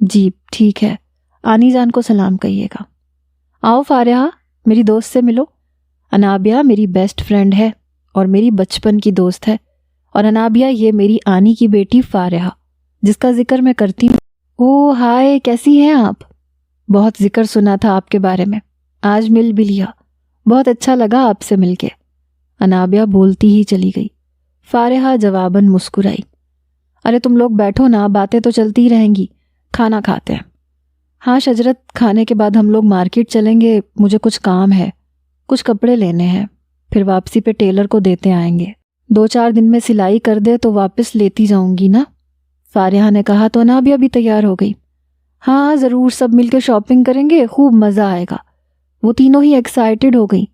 جی ٹھیک ہے، آنی جان کو سلام کہیے گا۔ آؤ فارحہ، میری دوست سے ملو۔ انابیہ میری بیسٹ فرینڈ ہے اور میری بچپن کی دوست ہے، اور انابیہ یہ میری آنی کی بیٹی فارحہ جس کا ذکر میں کرتی ہوں۔ او ہائے، کیسی ہیں آپ؟ بہت ذکر سنا تھا آپ کے بارے میں، آج مل بھی لیا، بہت اچھا لگا آپ سے مل کے۔ انابیہ بولتی ہی چلی گئی۔ فارحہ جواباً مسکرائی۔ ارے تم لوگ بیٹھو نا، باتیں تو چلتی رہیں گی، کھانا کھاتے ہیں۔ ہاں شجرت، کھانے کے بعد ہم لوگ مارکیٹ چلیں گے، مجھے کچھ کام ہے، کچھ کپڑے لینے ہیں، پھر واپسی پہ ٹیلر کو دیتے آئیں گے۔ 2-4 دن میں سلائی کر دے تو واپس لیتی جاؤں گی نا، فارحہ نے کہا تو انابیہ بھی تیار ہو گئی۔ ہاں ضرور، سب مل کے شاپنگ کریں گے، خوب مزہ آئے گا۔ وہ تینوں ہی ایکسائٹڈ ہو گئیں۔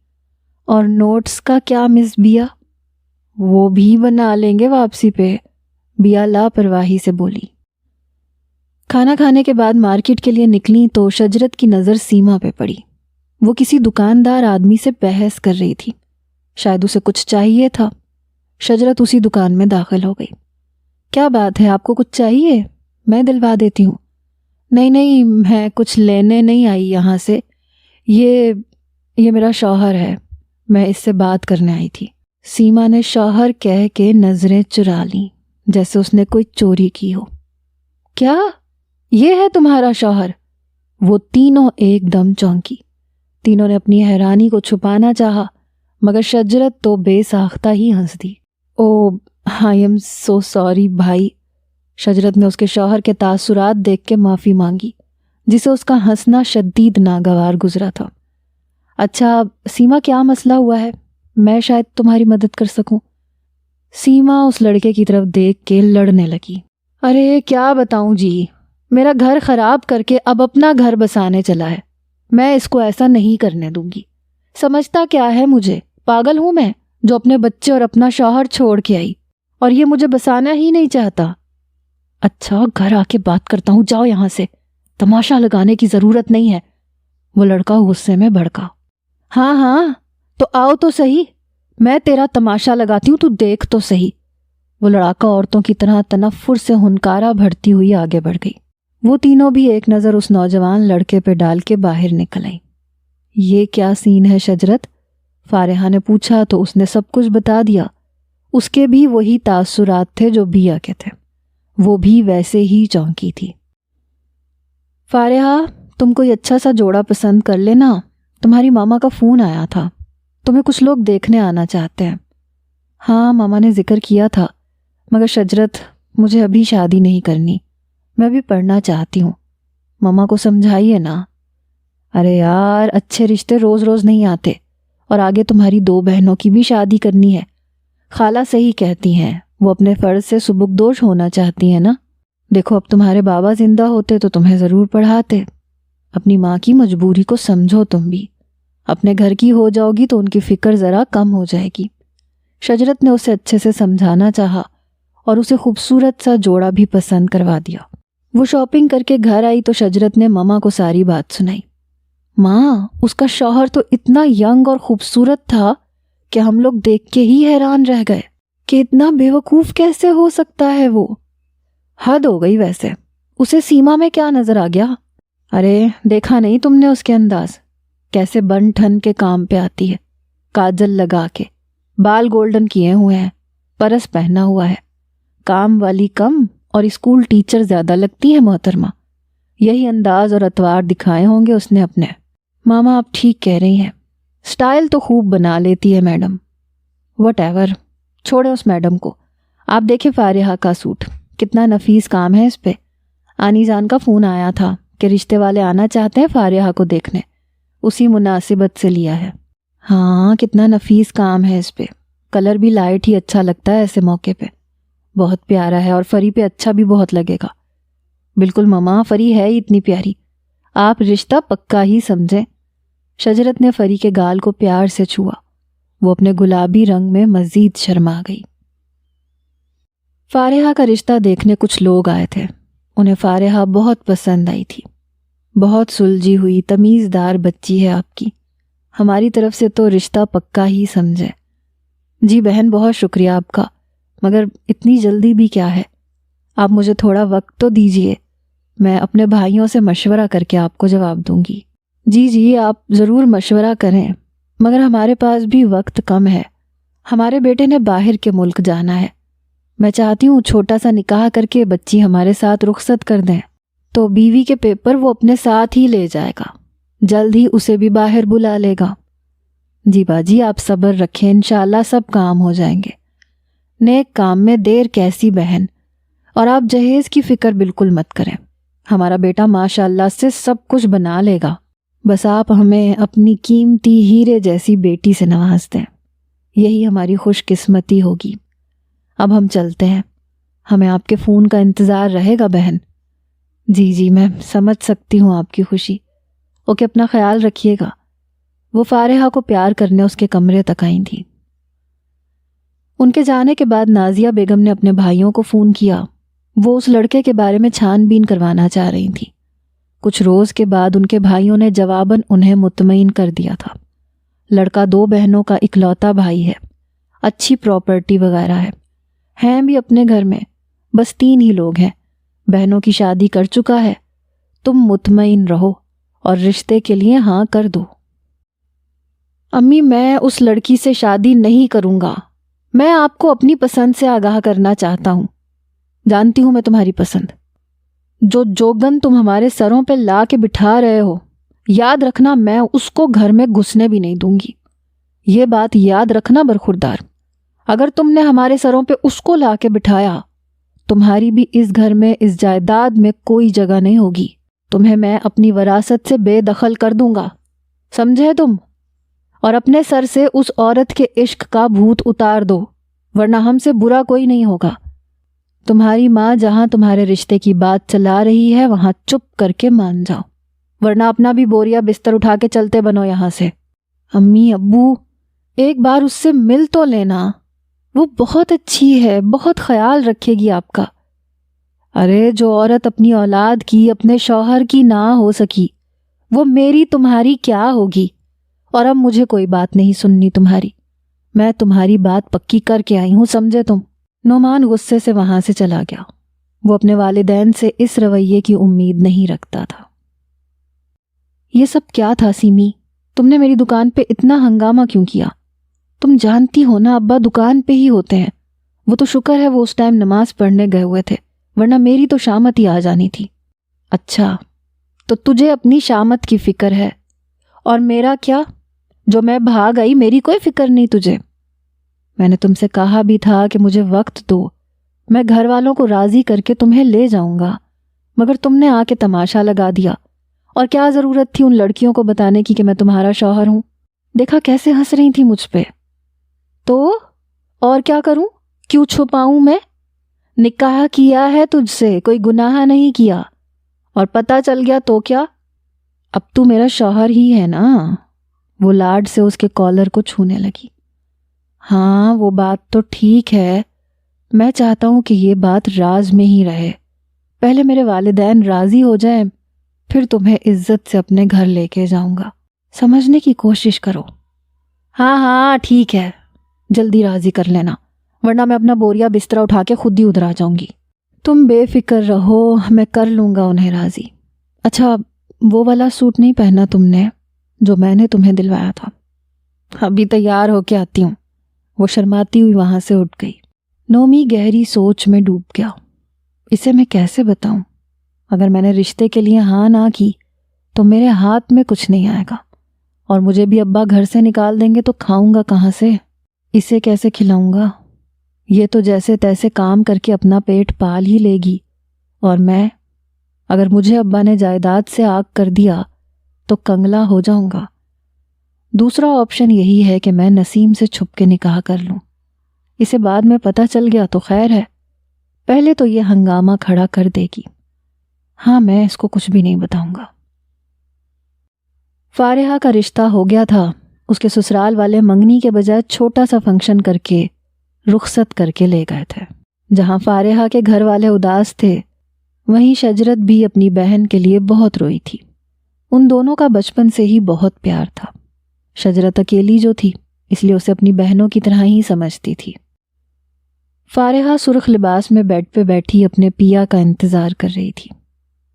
اور نوٹس کا کیا مس بیا؟ وہ بھی بنا لیں گے واپسی پہ، بیا لاپرواہی سے بولی۔ کھانا کھانے کے بعد مارکیٹ کے لیے نکلی تو شجرت کی نظر سیما پہ پڑی۔ وہ کسی دکاندار آدمی سے بحث کر رہی تھی، شاید اسے کچھ چاہیے تھا۔ شجرت اسی دکان میں داخل ہو گئی۔ کیا بات ہے، آپ کو کچھ چاہیے؟ میں دلوا دیتی ہوں۔ نہیں، میں کچھ لینے نہیں آئی یہاں سے، یہ میرا شوہر ہے، میں اس سے بات کرنے آئی تھی۔ سیما نے شوہر کہہ کے نظریں چرا لیں جیسے اس نے کوئی چوری کی ہو۔ کیا یہ ہے تمہارا شوہر؟ وہ تینوں ایک دم چونکی۔ تینوں نے اپنی حیرانی کو چھپانا چاہا، مگر شجرت تو بے ساختہ ہی ہنس دی۔ او آئی ایم سو سوری بھائی۔ شجرت نے اس کے شوہر کے تاثرات دیکھ کے معافی مانگی، جسے اس کا ہنسنا شدید ناگوار گزرا تھا۔ اچھا سیما، کیا مسئلہ ہوا ہے؟ میں شاید تمہاری مدد کر سکوں۔ سیما اس لڑکے کی طرف دیکھ کے لڑنے لگی۔ ارے کیا بتاؤں جی، میرا گھر خراب کر کے اب اپنا گھر بسانے چلا ہے، میں اس کو ایسا نہیں کرنے دوں گی۔ سمجھتا کیا ہے مجھے، پاگل ہوں میں جو اپنے بچے اور اپنا شوہر چھوڑ کے آئی، اور یہ مجھے بسانا ہی نہیں چاہتا۔ اچھا گھر آ کے بات کرتا ہوں، جاؤ یہاں سے، تماشا لگانے کی ضرورت نہیں ہے۔ وہ لڑکا غصے میں بھڑکا۔ ہاں تو آؤ تو صحیح، میں تیرا تماشا لگاتی ہوں، تو دیکھ تو صحیح۔ وہ لڑاکا عورتوں کی طرح تنفر سے ہنکارا بھرتی ہوئی آگے بڑھ گئی۔ وہ تینوں بھی ایک نظر اس نوجوان لڑکے پہ ڈال کے باہر نکل آئیں۔ یہ کیا سین ہے شجرت؟ فارحہ نے پوچھا تو اس نے سب کچھ بتا دیا۔ اس کے بھی وہی تاثرات تھے جو بیا کے تھے، وہ بھی ویسے ہی چونکی تھی۔ فارحہ، تم کوئی اچھا سا جوڑا پسند کر لینا، تمہاری ماما کا فون آیا تھا، تمہیں کچھ لوگ دیکھنے آنا چاہتے ہیں۔ ہاں ماما نے ذکر کیا تھا، مگر شجرت مجھے ابھی شادی نہیں کرنی، میں بھی پڑھنا چاہتی ہوں، ماما کو سمجھائیے نا۔ ارے یار، اچھے رشتے روز روز نہیں آتے، اور آگے تمہاری 2 بہنوں کی بھی شادی کرنی ہے۔ خالہ صحیح کہتی ہیں، وہ اپنے فرض سے سبکدوش ہونا چاہتی ہیں نا۔ دیکھو اب تمہارے بابا زندہ ہوتے تو تمہیں ضرور پڑھاتے۔ اپنی ماں کی مجبوری کو سمجھو، تم بھی اپنے گھر کی ہو جاؤ گی تو ان کی فکر ذرا کم ہو جائے گی۔ شجرت نے اسے اچھے سے سمجھانا چاہا اور اسے خوبصورت سا جوڑا بھی پسند کروا دیا۔ وہ شاپنگ کر کے گھر آئی تو شجرت نے ماما کو ساری بات سنائی۔ ماں، اس کا شوہر تو اتنا ینگ اور خوبصورت تھا کہ ہم لوگ دیکھ کے ہی حیران رہ گئے کہ اتنا بے وقوف کیسے ہو سکتا ہے وہ۔ حد ہو گئی ویسے، اسے سیما میں کیا نظر آ گیا؟ ارے دیکھا نہیں تم نے اس کے انداز، کیسے بن ٹھن کے کام پہ آتی ہے، کاجل لگا کے، بال گولڈن کیے ہوئے ہیں، پرس پہنا ہوا ہے، کام والی کم اور اسکول ٹیچر زیادہ لگتی ہے محترمہ۔ یہی انداز اور اتوار دکھائے ہوں گے اس نے اپنے۔ ماما آپ ٹھیک کہہ رہی ہیں، سٹائل تو خوب بنا لیتی ہے میڈم۔ وٹ ایور، چھوڑیں اس میڈم کو۔ آپ دیکھیں فارحہ کا سوٹ، کتنا نفیس کام ہے اس پہ۔ آنی جان کا فون آیا تھا کہ رشتے والے آنا چاہتے ہیں فارحہ کو دیکھنے، اسی مناسبت سے لیا ہے۔ ہاں کتنا نفیس کام ہے اس پہ، کلر بھی لائٹ ہی اچھا لگتا ہے ایسے موقع پہ، بہت پیارا ہے، اور فری پہ اچھا بھی بہت لگے گا۔ بالکل ماما، فری ہے ہی اتنی پیاری، آپ رشتہ پکا ہی سمجھیں۔ شجرت نے فری کے گال کو پیار سے چھوا، وہ اپنے گلابی رنگ میں مزید شرما گئی۔ فارحہ کا رشتہ دیکھنے کچھ لوگ آئے تھے، انہیں فارحہ بہت پسند آئی تھی۔ بہت سلجھی ہوئی تمیزدار بچی ہے آپ کی، ہماری طرف سے تو رشتہ پکا ہی سمجھے۔ جی بہن، بہت شکریہ آپ کا، مگر اتنی جلدی بھی کیا ہے، آپ مجھے تھوڑا وقت تو دیجئے، میں اپنے بھائیوں سے مشورہ کر کے آپ کو جواب دوں گی۔ جی آپ ضرور مشورہ کریں، مگر ہمارے پاس بھی وقت کم ہے۔ ہمارے بیٹے نے باہر کے ملک جانا ہے۔ میں چاہتی ہوں چھوٹا سا نکاح کر کے بچی ہمارے ساتھ رخصت کر دیں، تو بیوی کے پیپر وہ اپنے ساتھ ہی لے جائے گا، جلد ہی اسے بھی باہر بلا لے گا۔ جی باجی آپ صبر رکھیں، انشاءاللہ سب کام ہو جائیں گے۔ نیک کام میں دیر کیسی بہن، اور آپ جہیز کی فکر بالکل مت کریں، ہمارا بیٹا ماشاءاللہ سے سب کچھ بنا لے گا، بس آپ ہمیں اپنی قیمتی ہیرے جیسی بیٹی سے نواز دیں، یہی ہماری خوش قسمتی ہوگی۔ اب ہم چلتے ہیں، ہمیں آپ کے فون کا انتظار رہے گا بہن۔ جی میں سمجھ سکتی ہوں آپ کی خوشی۔ اوکے، اپنا خیال رکھیے گا۔ وہ فارحہ کو پیار کرنے اس کے کمرے تک آئی تھی۔ ان کے جانے کے بعد نازیہ بیگم نے اپنے بھائیوں کو فون کیا۔ وہ اس لڑکے کے بارے میں چھان بین کروانا چاہ رہی تھی۔ کچھ روز کے بعد ان کے بھائیوں نے جواباً انہیں مطمئن کر دیا تھا۔ لڑکا 2 بہنوں کا اکلوتا بھائی ہے، اچھی پراپرٹی وغیرہ ہے، ہیں بھی اپنے گھر میں، بس 3 ہی لوگ ہیں، بہنوں کی شادی کر چکا ہے۔ تم مطمئن رہو اور رشتے کے لیے ہاں کر دو۔ امی میں اس لڑکی سے شادی نہیں کروں گا، میں آپ کو اپنی پسند سے آگاہ کرنا چاہتا ہوں۔ جانتی ہوں میں تمہاری پسند، جو جوگن تم ہمارے سروں پہ لا کے بٹھا رہے ہو، یاد رکھنا میں اس کو گھر میں گھسنے بھی نہیں دوں گی۔ یہ بات یاد رکھنا برخوردار، اگر تم نے ہمارے سروں پہ اس کو لا کے بٹھایا، تمہاری بھی اس گھر میں اس جائیداد میں کوئی جگہ نہیں ہوگی، تمہیں میں اپنی وراثت سے بے دخل کر دوں گا، سمجھے تم؟ اور اپنے سر سے اس عورت کے عشق کا بھوت اتار دو، ورنہ ہم سے برا کوئی نہیں ہوگا۔ تمہاری ماں جہاں تمہارے رشتے کی بات چلا رہی ہے وہاں چپ کر کے مان جاؤ، ورنہ اپنا بھی بوریا بستر اٹھا کے چلتے بنو یہاں سے۔ امی ابو ایک بار اس سے مل تو لینا، وہ بہت اچھی ہے، بہت خیال رکھے گی آپ کا۔ ارے جو عورت اپنی اولاد کی اپنے شوہر کی نہ ہو سکی، وہ میری تمہاری کیا ہوگی؟ اور اب مجھے کوئی بات نہیں سننی تمہاری، میں تمہاری بات پکی کر کے آئی ہوں، سمجھے تم؟ نعمان غصے سے وہاں سے چلا گیا۔ وہ اپنے والدین سے اس رویے کی امید نہیں رکھتا تھا۔ یہ سب کیا تھا سیمی؟ تم نے میری دکان پہ اتنا ہنگامہ کیوں کیا؟ تم جانتی ہو نا ابا دکان پہ ہی ہوتے ہیں، وہ تو شکر ہے وہ اس ٹائم نماز پڑھنے گئے ہوئے تھے، ورنہ میری تو شامت ہی آ جانی تھی۔ اچھا تو تجھے اپنی شامت کی فکر ہے، اور میرا کیا؟ جو میں بھاگ آئی میری کوئی فکر نہیں تجھے؟ میں نے تم سے کہا بھی تھا کہ مجھے وقت دو، میں گھر والوں کو راضی کر کے تمہیں لے جاؤں گا، مگر تم نے آ کے تماشا لگا دیا۔ اور کیا ضرورت تھی ان لڑکیوں کو بتانے کی کہ میں تمہارا شوہر ہوں؟ دیکھا کیسے ہنس رہی تھی مجھ پہ۔ تو اور کیا کروں؟ کیوں چھپاؤں میں؟ نکاح کیا ہے تجھ سے، کوئی گناہ نہیں کیا، اور پتہ چل گیا تو کیا؟ اب تو میرا شوہر ہی ہے نا۔ وہ لاڈ سے اس کے کالر کو چھونے لگی۔ ہاں وہ بات تو ٹھیک ہے، میں چاہتا ہوں کہ یہ بات راز میں ہی رہے، پہلے میرے والدین راضی ہو جائیں، پھر تمہیں عزت سے اپنے گھر لے کے جاؤں گا، سمجھنے کی کوشش کرو۔ ہاں ٹھیک ہے، جلدی راضی کر لینا، ورنہ میں اپنا بوریا بسترا اٹھا کے خود ہی ادھر آ جاؤں گی۔ تم بے فکر رہو، میں کر لوں گا انہیں راضی۔ اچھا وہ والا سوٹ نہیں پہنا تم نے جو میں نے تمہیں دلوایا تھا؟ ابھی تیار ہو کے آتی ہوں۔ وہ شرماتی ہوئی وہاں سے اٹھ گئی۔ نومی گہری سوچ میں ڈوب گیا۔ اسے میں کیسے بتاؤں؟ اگر میں نے رشتے کے لیے ہاں نہ کی تو میرے ہاتھ میں کچھ نہیں آئے گا، اور مجھے بھی ابا گھر سے نکال دیں گے تو کھاؤں گا کہاں سے؟ اسے کیسے کھلاؤں گا؟ یہ تو جیسے تیسے کام کر کے اپنا پیٹ پال ہی لے گی، اور میں، اگر مجھے ابا نے جائیداد سے آگ کر دیا تو کنگلا ہو جاؤں گا۔ دوسرا آپشن یہی ہے کہ میں نسیم سے چھپ کے نکاح کر لوں، اسے بعد میں پتہ چل گیا تو خیر ہے، پہلے تو یہ ہنگامہ کھڑا کر دے گی۔ ہاں میں اس کو کچھ بھی نہیں بتاؤں گا۔ فارحہ کا رشتہ ہو گیا تھا، اس کے سسرال والے منگنی کے بجائے چھوٹا سا فنکشن کر کے رخصت کر کے لے گئے تھے۔ جہاں فارحہ کے گھر والے اداس تھے، وہیں شجرت بھی اپنی بہن کے لیے بہت روئی تھی۔ ان دونوں کا بچپن سے ہی بہت پیار تھا۔ شجرت اکیلی جو تھی، اس لیے اسے اپنی بہنوں کی طرح ہی سمجھتی تھی۔ فارحہ سرخ لباس میں بیڈ پہ بیٹھی اپنے پیا کا انتظار کر رہی تھی۔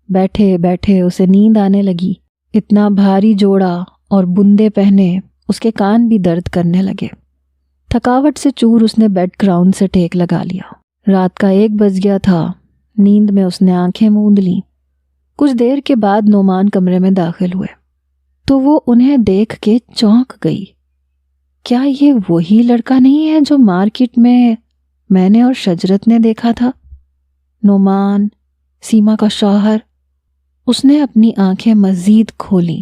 بیٹھے بیٹھے اسے نیند آنے لگی۔ اتنا بھاری جوڑا اور بندے پہنے اس کے کان بھی درد کرنے لگے۔ تھکاوٹ سے چور اس نے بیڈ گراؤنڈ سے ٹیک لگا لیا۔ رات کا 1 بج گیا تھا۔ نیند میں اس نے آنکھیں موند لیں۔ کچھ دیر کے بعد نعمان کمرے میں داخل ہوئے تو وہ انہیں دیکھ کے چونک گئی۔ کیا یہ وہی لڑکا نہیں ہے جو مارکیٹ میں نے اور شجرت نے دیکھا تھا؟ نعمان، سیما کا شوہر۔ اس نے اپنی آنکھیں مزید کھولیں۔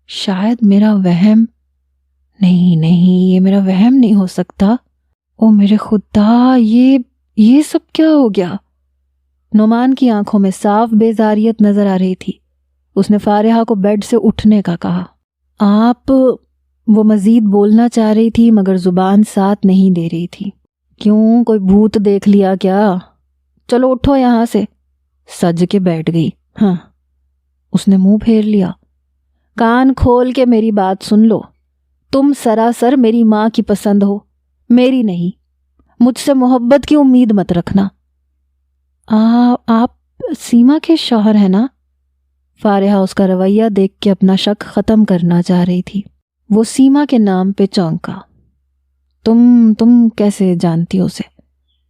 شاید میرا وہم، نہیں یہ میرا وہم نہیں ہو سکتا۔ او میرے خدا، یہ سب کیا ہو گیا؟ نعمان کی آنکھوں میں صاف بیزاریت نظر آ رہی تھی۔ اس نے فارحہ کو بیڈ سے اٹھنے کا کہا۔ آپ، وہ مزید بولنا چاہ رہی تھی مگر زبان ساتھ نہیں دے رہی تھی۔ کیوں، کوئی بھوت دیکھ لیا کیا؟ چلو اٹھو یہاں سے۔ سج کے بیٹھ گئی۔ ہاں، اس نے منہ پھیر لیا۔ کان کھول کے میری بات سن لو۔ تم سراسر میری ماں کی پسند ہو، میری نہیں۔ مجھ سے محبت کی امید مت رکھنا۔ آپ سیما کے شوہر ہیں نا؟ فارحہ اس کا رویہ دیکھ کے اپنا شک ختم کرنا چاہ رہی تھی۔ وہ سیما کے نام پہ چونکا۔ تم کیسے جانتی ہو اسے؟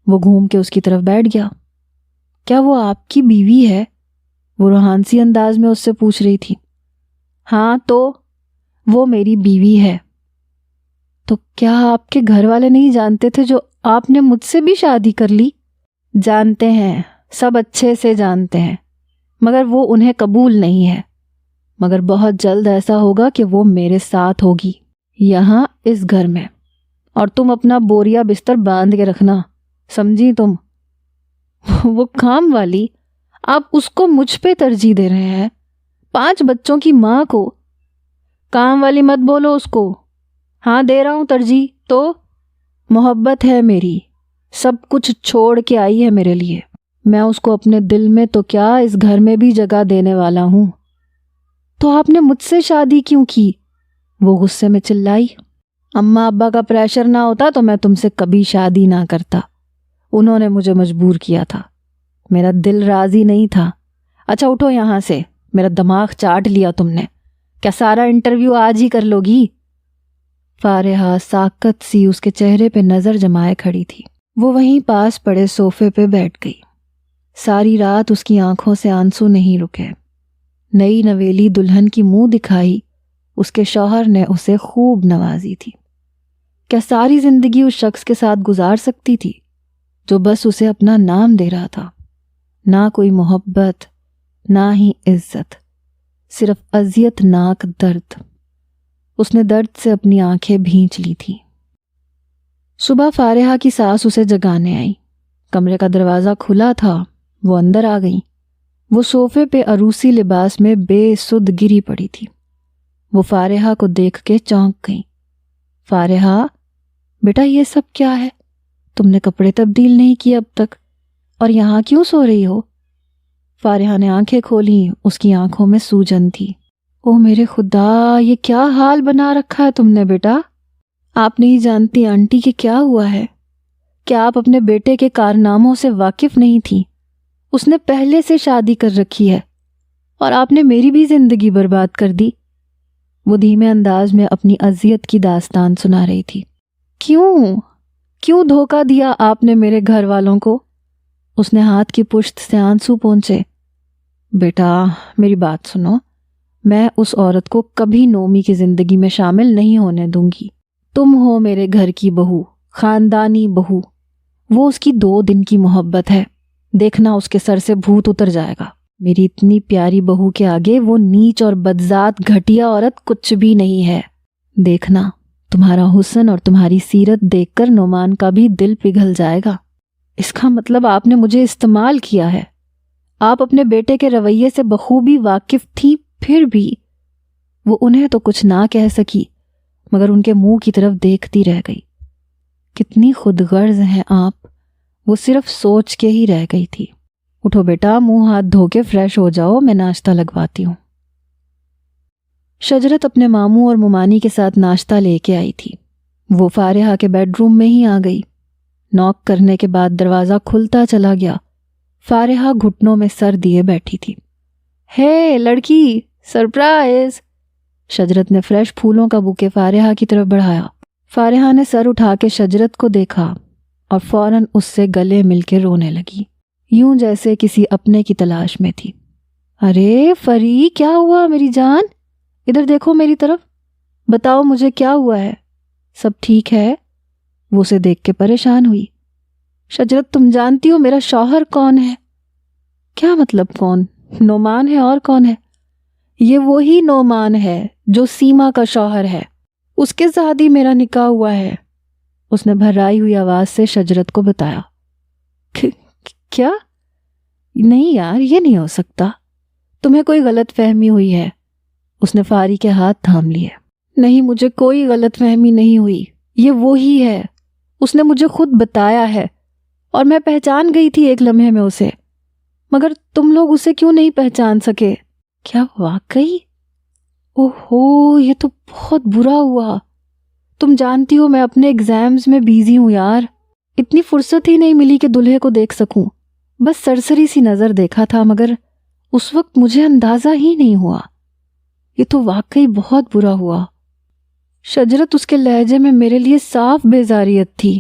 وہ گھوم کے اس کی طرف بیٹھ گیا۔ کیا وہ آپ کی بیوی ہے؟ وہ روحانسی انداز میں اس سے پوچھ رہی تھی۔ ہاں تو وہ میری بیوی ہے۔ تو کیا آپ کے گھر والے نہیں جانتے تھے جو آپ نے مجھ سے بھی شادی کر لی؟ جانتے ہیں، سب اچھے سے جانتے ہیں، مگر وہ انہیں قبول نہیں ہے۔ مگر بہت جلد ایسا ہوگا کہ وہ میرے ساتھ ہوگی، یہاں اس گھر میں، اور تم اپنا بوریا بستر باندھ کے رکھنا، سمجھی تم؟ وہ کام والی، آپ اس کو مجھ پہ ترجیح دے رہے ہیں، 5 بچوں کی ماں کو۔ کام والی مت بولو اس کو۔ ہاں دے رہا ہوں ترجیح، تو محبت ہے میری، سب کچھ چھوڑ کے آئی ہے میرے لیے۔ میں اس کو اپنے دل میں تو کیا اس گھر میں بھی جگہ دینے والا ہوں۔ تو آپ نے مجھ سے شادی کیوں کی؟ وہ غصے میں چلائی۔ اماں ابا کا پریشر نہ ہوتا تو میں تم سے کبھی شادی نہ کرتا، انہوں نے مجھے مجبور کیا تھا، میرا دل راضی نہیں تھا۔ اچھا اٹھو یہاں سے، میرا دماغ چاٹ لیا تم نے۔ کیا سارا انٹرویو آج ہی کر لو گی؟ فارحہ ساکت سی اس کے چہرے پہ نظر جمائے کھڑی تھی۔ وہ وہیں پاس پڑے صوفے پہ بیٹھ گئی۔ ساری رات اس کی آنکھوں سے آنسو نہیں رکے۔ نئی نویلی دلہن کی منہ دکھائی اس کے شوہر نے اسے خوب نوازی تھی۔ کیا ساری زندگی اس شخص کے ساتھ گزار سکتی تھی جو بس اسے اپنا نام دے رہا تھا؟ نہ کوئی محبت، نہ ہی عزت، صرف اذیت ناک درد۔ اس نے درد سے اپنی آنکھیں بھینچ لی تھی۔ صبح فارحہ کی ساس اسے جگانے آئی۔ کمرے کا دروازہ کھلا تھا، وہ اندر آ گئی۔ وہ صوفے پہ عروسی لباس میں بے سدھ گری پڑی تھی۔ وہ فارحہ کو دیکھ کے چونک گئی۔ فارحہ، بیٹا یہ سب کیا ہے؟ تم نے کپڑے تبدیل نہیں کیے اب تک، اور یہاں کیوں سو رہی ہو؟ فارحہ نے آنکھیں کھولیں، اس کی آنکھوں میں سوجن تھی۔ او میرے خدا، یہ کیا حال بنا رکھا ہے تم نے بیٹا؟ آپ نہیں جانتی آنٹی کہ کیا ہوا ہے؟ کیا آپ اپنے بیٹے کے کارناموں سے واقف نہیں تھی؟ اس نے پہلے سے شادی کر رکھی ہے، اور آپ نے میری بھی زندگی برباد کر دی۔ وہ دھیمے انداز میں اپنی اذیت کی داستان سنا رہی تھی۔ کیوں دھوکہ دیا آپ نے میرے گھر والوں کو؟ اس نے ہاتھ کی پشت سے آنسو پونچھے۔ بیٹا میری بات سنو، میں اس عورت کو کبھی نومی کی زندگی میں شامل نہیں ہونے دوں گی۔ تم ہو میرے گھر کی بہو، خاندانی بہو۔ وہ اس کی 2 دن کی محبت ہے، دیکھنا اس کے سر سے بھوت اتر جائے گا۔ میری اتنی پیاری بہو کے آگے وہ نیچ اور بدذات گھٹیا عورت کچھ بھی نہیں ہے۔ دیکھنا تمہارا حسن اور تمہاری سیرت دیکھ کر نعمان کا بھی دل پگھل جائے گا۔ اس کا مطلب آپ نے مجھے استعمال کیا ہے۔ آپ اپنے بیٹے کے رویے سے بخوبی واقف تھی، پھر بھی وہ انہیں تو کچھ نہ کہہ سکی، مگر ان کے منہ کی طرف دیکھتی رہ گئی۔ کتنی خود غرض ہیں آپ، وہ صرف سوچ کے ہی رہ گئی تھی۔ اٹھو بیٹا، منہ ہاتھ دھو کے فریش ہو جاؤ، میں ناشتہ لگواتی ہوں۔ شجرت اپنے ماموں اور ممانی کے ساتھ ناشتہ لے کے آئی تھی۔ وہ فارحہ کے بیڈ روم میں ہی آ گئی۔ نوک کرنے کے بعد دروازہ کھلتا چلا گیا۔ فارحہ گھٹنوں میں سر دیے بیٹھی تھی۔ ہے لڑکی، سرپرائز۔ شجرت نے فریش پھولوں کا بوکے فارحہ کی طرف بڑھایا۔ فارحہ نے سر اٹھا کے شجرت کو دیکھا اور فوراً اس سے گلے مل کے رونے لگی، یوں جیسے کسی اپنے کی تلاش میں تھی۔ ارے فری، کیا ہوا میری جان؟ ادھر دیکھو میری طرف، بتاؤ مجھے کیا ہوا ہے؟ سب ٹھیک ہے؟ وہ اسے دیکھ کے پریشان ہوئی۔ شجرت، تم جانتی ہو میرا شوہر کون ہے؟ کیا مطلب کون؟ نعمان ہے، اور کون ہے؟ یہ وہی نعمان ہے جو سیما کا شوہر ہے، اس کے ساتھ ہی میرا نکاح ہوا ہے، اس نے بھرائی ہوئی آواز سے شجرت کو بتایا۔ کیا؟ نہیں یار، یہ نہیں ہو سکتا، تمہیں کوئی غلط فہمی ہوئی ہے۔ اس نے فاری کے ہاتھ تھام لیے۔ نہیں، مجھے کوئی غلط فہمی نہیں ہوئی، یہ وہی ہے، اس نے مجھے خود بتایا ہے اور میں پہچان گئی تھی ایک لمحے میں اسے، مگر تم لوگ اسے کیوں نہیں پہچان سکے؟ کیا واقعی؟ اوہو، یہ تو بہت برا ہوا۔ تم جانتی ہو میں اپنے ایگزامز میں بیزی ہوں یار، اتنی فرصت ہی نہیں ملی کہ دلہے کو دیکھ سکوں۔ بس سرسری سی نظر دیکھا تھا، مگر اس وقت مجھے اندازہ ہی نہیں ہوا۔ یہ تو واقعی بہت برا ہوا۔ شجرت، اس کے لہجے میں میرے لیے صاف بیزاریت تھی۔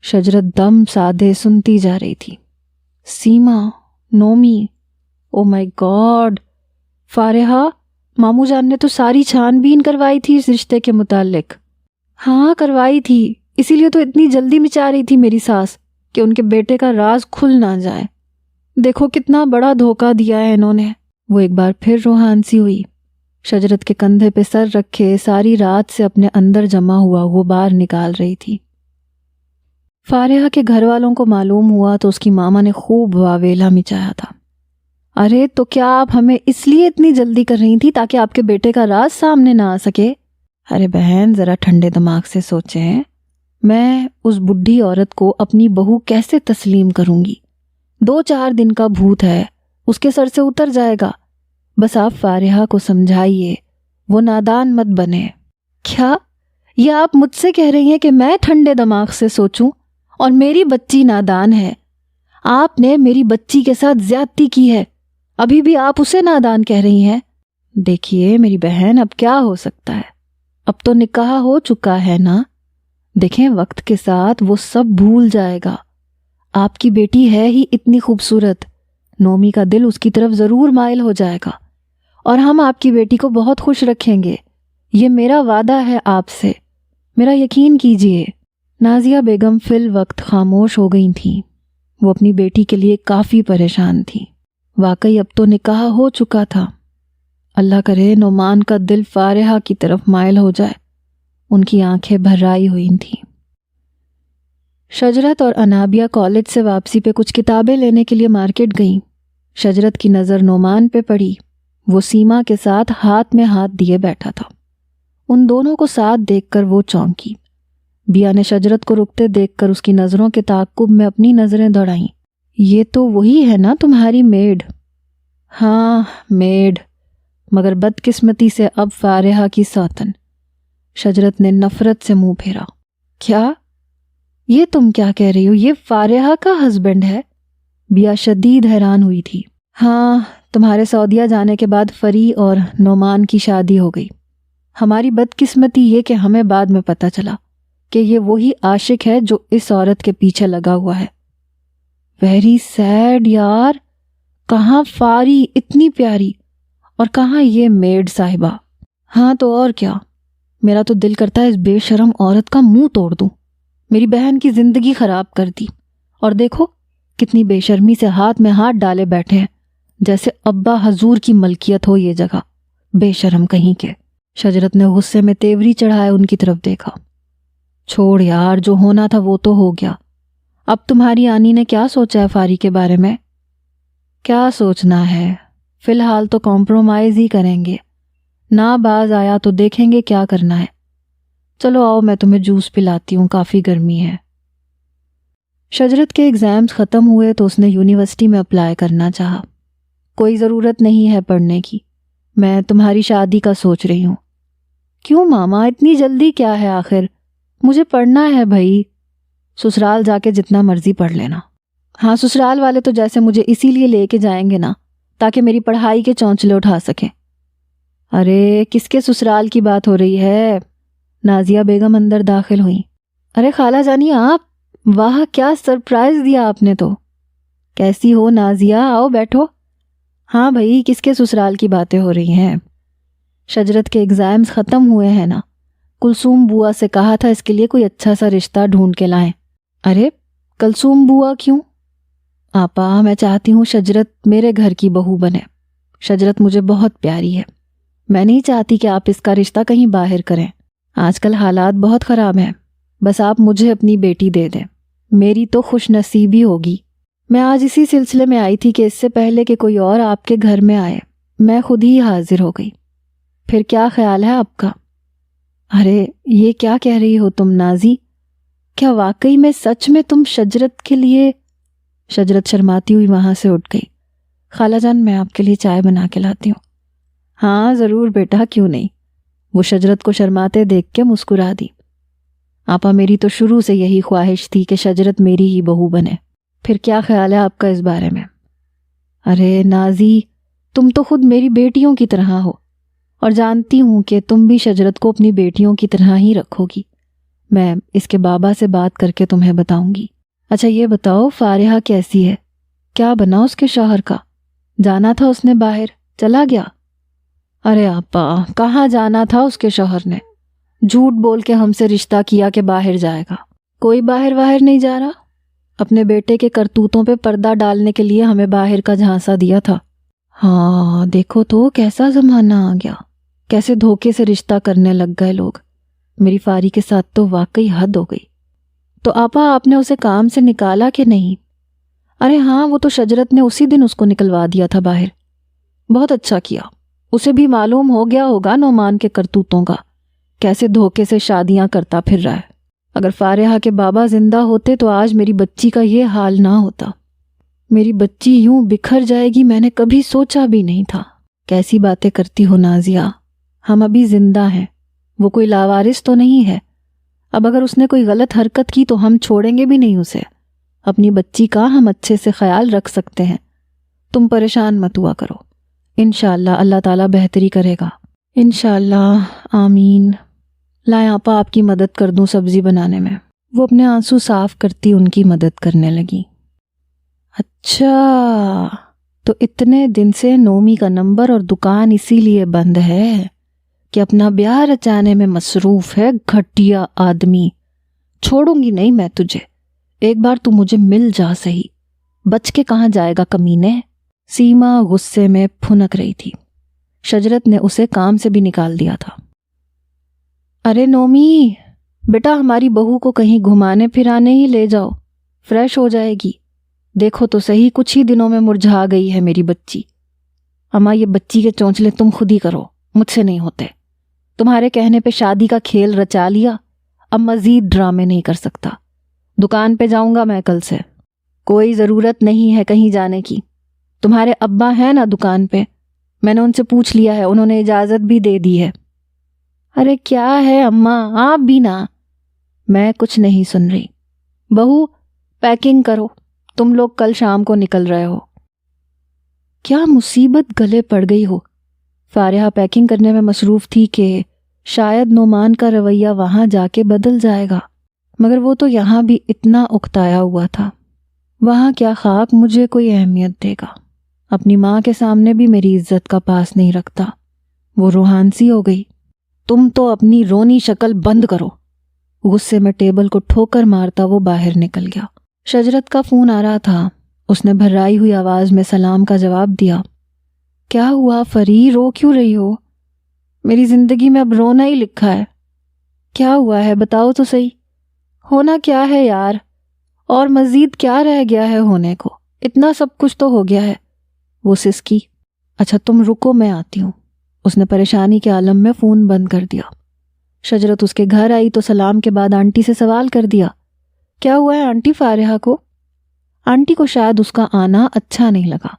شجرت دم سادے سنتی جا رہی تھی۔ سیما، نومی، او مائی گاڈ۔ فارحہ، ماموں جان نے تو ساری چھان بین کروائی تھی اس رشتے کے متعلق۔ ہاں کروائی تھی، اسی لیے تو اتنی جلدی مچا رہی تھی میری ساس کہ ان کے بیٹے کا راز کھل نہ جائے۔ دیکھو کتنا بڑا دھوکہ دیا ہے انہوں نے۔ وہ ایک بار پھر روحان سی ہوئی۔ شجرت کے کندھے پہ سر رکھے ساری رات سے اپنے اندر جمع ہوا غبار نکال رہی تھی۔ فارحہ کے گھر والوں کو معلوم ہوا تو اس کی ماما نے خوب واویلا مچایا تھا۔ ارے تو کیا آپ ہمیں اس لیے اتنی جلدی کر رہی تھی تاکہ آپ کے بیٹے کا راز سامنے نہ آ سکے؟ ارے بہن، ذرا ٹھنڈے دماغ سے سوچیں، میں اس بڈھی عورت کو اپنی بہو کیسے تسلیم کروں گی؟ 2-4 دن کا بھوت ہے، اس کے سر سے اتر جائے گا۔ بس آپ فارحہ کو سمجھائیے، وہ نادان مت بنے۔ کیا یہ آپ مجھ سے کہہ رہی ہیں کہ میں ٹھنڈے دماغ سے سوچوں اور میری بچی نادان ہے؟ آپ نے میری بچی کے ساتھ زیادتی کی ہے، ابھی بھی آپ اسے نادان کہہ رہی ہیں؟ دیکھیے میری بہن، اب کیا ہو سکتا ہے، اب تو نکاح ہو چکا ہے نا۔ دیکھیں وقت کے ساتھ وہ سب بھول جائے گا۔ آپ کی بیٹی ہے ہی اتنی خوبصورت، نومی کا دل اس کی طرف ضرور مائل ہو جائے گا، اور ہم آپ کی بیٹی کو بہت خوش رکھیں گے، یہ میرا وعدہ ہے آپ سے، میرا یقین کیجئے۔ نازیہ بیگم فی الوقت خاموش ہو گئی تھیں۔ وہ اپنی بیٹی کے لیے کافی پریشان تھیں۔ واقعی اب تو نکاح ہو چکا تھا۔ اللہ کرے نعمان کا دل فارحہ کی طرف مائل ہو جائے۔ ان کی آنکھیں بھرائی ہوئی تھیں۔ شجرت اور انابیہ کالج سے واپسی پہ کچھ کتابیں لینے کے لیے مارکیٹ گئیں۔ شجرت کی نظر نعمان پہ پڑی۔ وہ سیما کے ساتھ ہاتھ میں ہاتھ دیے بیٹھا تھا۔ ان دونوں کو ساتھ دیکھ کر وہ چونکی۔ بیا نے شجرت کو رکتے دیکھ کر اس کی نظروں کے تعاقب میں اپنی نظریں دوڑائیں۔ یہ تو وہی ہے نا تمہاری میڈ؟ ہاں میڈ، مگر بدقسمتی سے اب فارحہ کی سوتن۔ شجرت نے نفرت سے منہ پھیرا۔ کیا؟ یہ تم کیا کہہ رہی ہو؟ یہ فارحہ کا ہسبینڈ ہے؟ بیا شدید حیران ہوئی تھی۔ ہاں، تمہارے سعودیہ جانے کے بعد فری اور نعمان کی شادی ہو گئی۔ ہماری بدقسمتی یہ کہ ہمیں بعد میں پتہ چلا کہ یہ وہی عاشق ہے جو اس عورت کے پیچھے لگا ہوا ہے۔ ویری سیڈ یار، کہاں فاری اتنی پیاری اور کہاں یہ میڈ صاحبہ۔ ہاں تو اور کیا، میرا تو دل کرتا ہے اس بے شرم عورت کا منہ توڑ دوں۔ میری بہن کی زندگی خراب کر دی، اور دیکھو کتنی بے شرمی سے ہاتھ میں ہاتھ ڈالے بیٹھے ہیں، جیسے ابا حضور کی ملکیت ہو یہ جگہ۔ بے شرم کہیں کے۔ شجرت نے غصے میں تیوری چڑھائے ان کی طرف دیکھا۔ چھوڑ یار، جو ہونا تھا وہ تو ہو گیا۔ اب تمہاری آنی نے کیا سوچا ہے فاری کے بارے میں؟ کیا سوچنا ہے، فی الحال تو کمپرومائز ہی کریں گے، نہ باز آیا تو دیکھیں گے کیا کرنا ہے۔ چلو آؤ میں تمہیں جوس پلاتی ہوں، کافی گرمی ہے۔ شجرت کے ایگزامز ختم ہوئے تو اس نے یونیورسٹی میں اپلائی کرنا چاہا۔ کوئی ضرورت نہیں ہے پڑھنے کی، میں تمہاری شادی کا سوچ رہی ہوں۔ کیوں ماما، اتنی جلدی کیا ہے آخر؟ مجھے پڑھنا ہے بھائی۔ سسرال جا کے جتنا مرضی پڑھ لینا۔ ہاں، سسرال والے تو جیسے مجھے اسی لیے لے کے جائیں گے نا تاکہ میری پڑھائی کے چونچلے اٹھا سکیں۔ ارے کس کے سسرال کی بات ہو رہی ہے؟ نازیہ بیگم اندر داخل ہوئیں۔ ارے خالہ جانی آپ، واہ کیا سرپرائز دیا آپ نے تو۔ کیسی ہو نازیہ، آؤ بیٹھو۔ ہاں بھائی، کس کے سسرال کی باتیں ہو رہی ہیں؟ شجرت کے ایگزامز ختم ہوئے ہیں نا، کلثوم بوا سے کہا تھا اس کے لیے کوئی اچھا سا رشتہ ڈھونڈ کے لائیں۔ ارے کلثوم بوا کیوں؟ آپا میں چاہتی ہوں شجرت میرے گھر کی بہو بنے۔ شجرت مجھے بہت پیاری ہے، میں نہیں چاہتی کہ آپ اس کا رشتہ کہیں باہر کریں۔ آج کل حالات بہت خراب ہیں، بس آپ مجھے اپنی بیٹی دے دیں، میری تو خوش نصیبی ہوگی۔ میں آج اسی سلسلے میں آئی تھی کہ اس سے پہلے کہ کوئی اور آپ کے گھر میں آئے میں خود ہی حاضر ہو گئی۔ پھر کیا خیال ہے آپ کا؟ ارے یہ کیا کہہ رہی ہو تم نازی؟ کیا واقعی میں سچ میں تم شجرت کے لیے؟ شجرت شرماتی ہوئی وہاں سے اٹھ گئی۔ خالہ جان میں آپ کے لیے چائے بنا کے لاتی ہوں۔ ہاں ضرور بیٹا، کیوں نہیں۔ وہ شجرت کو شرماتے دیکھ کے مسکرا دی۔ آپا میری تو شروع سے یہی خواہش تھی کہ شجرت میری ہی بہو بنے۔ پھر کیا خیال ہے آپ کا اس بارے میں؟ ارے نازی تم تو خود میری بیٹیوں کی طرح ہو، اور جانتی ہوں کہ تم بھی شجرت کو اپنی بیٹیوں کی طرح ہی رکھو گی۔ میں اس کے بابا سے بات کر کے تمہیں بتاؤں گی۔ اچھا یہ بتاؤ فارحہ کیسی ہے؟ کیا بنا اس کے شوہر کا؟ جانا تھا اس نے باہر، چلا گیا؟ ارے آپا کہاں جانا تھا اس کے شوہر نے؟ جھوٹ بول کے ہم سے رشتہ کیا کہ باہر جائے گا۔ کوئی باہر نہیں جا رہا۔ اپنے بیٹے کے کرتوتوں پہ پردہ ڈالنے کے لیے ہمیں باہر کا جھانسا دیا تھا۔ ہاں دیکھو تو کیسا زمانہ آ گیا، کیسے دھوکے سے رشتہ کرنے لگ گئے لوگ۔ میری فاری کے ساتھ تو واقعی حد ہو گئی۔ تو آپا آپ نے اسے کام سے نکالا کہ نہیں؟ ارے ہاں وہ تو شجرت نے اسی دن اس کو نکلوا دیا تھا باہر۔ بہت اچھا کیا، اسے بھی معلوم ہو گیا ہوگا نعمان کے کرتوتوں کا، کیسے دھوکے سے شادیاں کرتا پھر رہا ہے۔ اگر فارحہ کے بابا زندہ ہوتے تو آج میری بچی کا یہ حال نہ ہوتا۔ میری بچی یوں بکھر جائے گی میں نے کبھی سوچا بھی نہیں تھا۔ کیسی باتیں کرتی ہو نازیہ، ہم ابھی زندہ ہیں، وہ کوئی لاوارث تو نہیں ہے۔ اب اگر اس نے کوئی غلط حرکت کی تو ہم چھوڑیں گے بھی نہیں اسے۔ اپنی بچی کا ہم اچھے سے خیال رکھ سکتے ہیں، تم پریشان مت ہوا کرو۔ انشاءاللہ اللہ تعالیٰ بہتری کرے گا، انشاءاللہ آمین۔ لائیں آپا آپ کی مدد کر دوں سبزی بنانے میں۔ وہ اپنے آنسو صاف کرتی ان کی مدد کرنے لگی۔ اچھا تو اتنے دن سے نومی کا نمبر اور دکان اسی لیے بند ہے کہ اپنا بیاہ رچانے میں مصروف ہے۔ گھٹیا آدمی، چھوڑوں گی نہیں میں تجھے، ایک بار تو مجھے مل جا صحیح، بچ کے کہاں جائے گا کمینے۔ سیما غصے میں پھنک رہی تھی، شجرت نے اسے کام سے بھی نکال دیا تھا۔ ارے نومی بیٹا ہماری بہو کو کہیں گھمانے پھرانے ہی لے جاؤ، فریش ہو جائے گی۔ دیکھو تو صحیح کچھ ہی دنوں میں مرجھا گئی ہے میری بچی۔ اماں یہ بچی کے چونچلے تم خود ہی کرو، مجھ سے نہیں ہوتے۔ تمہارے کہنے پہ شادی کا کھیل رچا لیا، اب مزید ڈرامے نہیں کر سکتا۔ دکان پہ جاؤں گا میں کل سے، کوئی ضرورت نہیں ہے کہیں جانے کی۔ تمہارے ابا ہیں نا دکان پہ، میں نے ان سے پوچھ لیا ہے، انہوں نے اجازت بھی دے دی ہے۔ ارے کیا ہے اماں آپ بھی نا، میں کچھ نہیں سن رہی۔ بہو پیکنگ کرو، تم لوگ کل شام کو نکل رہے ہو۔ کیا مصیبت گلے پڑ گئی ہو؟ فارحہ پیکنگ کرنے میں مصروف تھی کہ شاید نعمان کا رویہ وہاں جا کے بدل جائے گا، مگر وہ تو یہاں بھی اتنا اکتایا ہوا تھا۔ وہاں کیا خاک مجھے کوئی اہمیت دے گا، اپنی ماں کے سامنے بھی میری عزت کا پاس نہیں رکھتا۔ وہ روحان سی ہو گئی۔ تم تو اپنی رونی شکل بند کرو۔ غصے میں ٹیبل کو ٹھوکر مارتا وہ باہر نکل گیا۔ شجرت کا فون آ رہا تھا، اس نے بھرائی ہوئی آواز میں سلام کا جواب دیا۔ کیا ہوا فری، رو کیوں رہی ہو؟ میری زندگی میں اب رونا ہی لکھا ہے۔ کیا ہوا ہے بتاؤ تو صحیح۔ ہونا کیا ہے یار، اور مزید کیا رہ گیا ہے ہونے کو، اتنا سب کچھ تو ہو گیا ہے۔ وہ سسکی۔ اچھا تم رکو میں آتی ہوں۔ اس نے پریشانی کے عالم میں فون بند کر دیا۔ شجرت اس کے گھر آئی تو سلام کے بعد آنٹی سے سوال کر دیا، کیا ہوا ہے آنٹی فارحہ کو؟ آنٹی کو شاید اس کا آنا اچھا نہیں لگا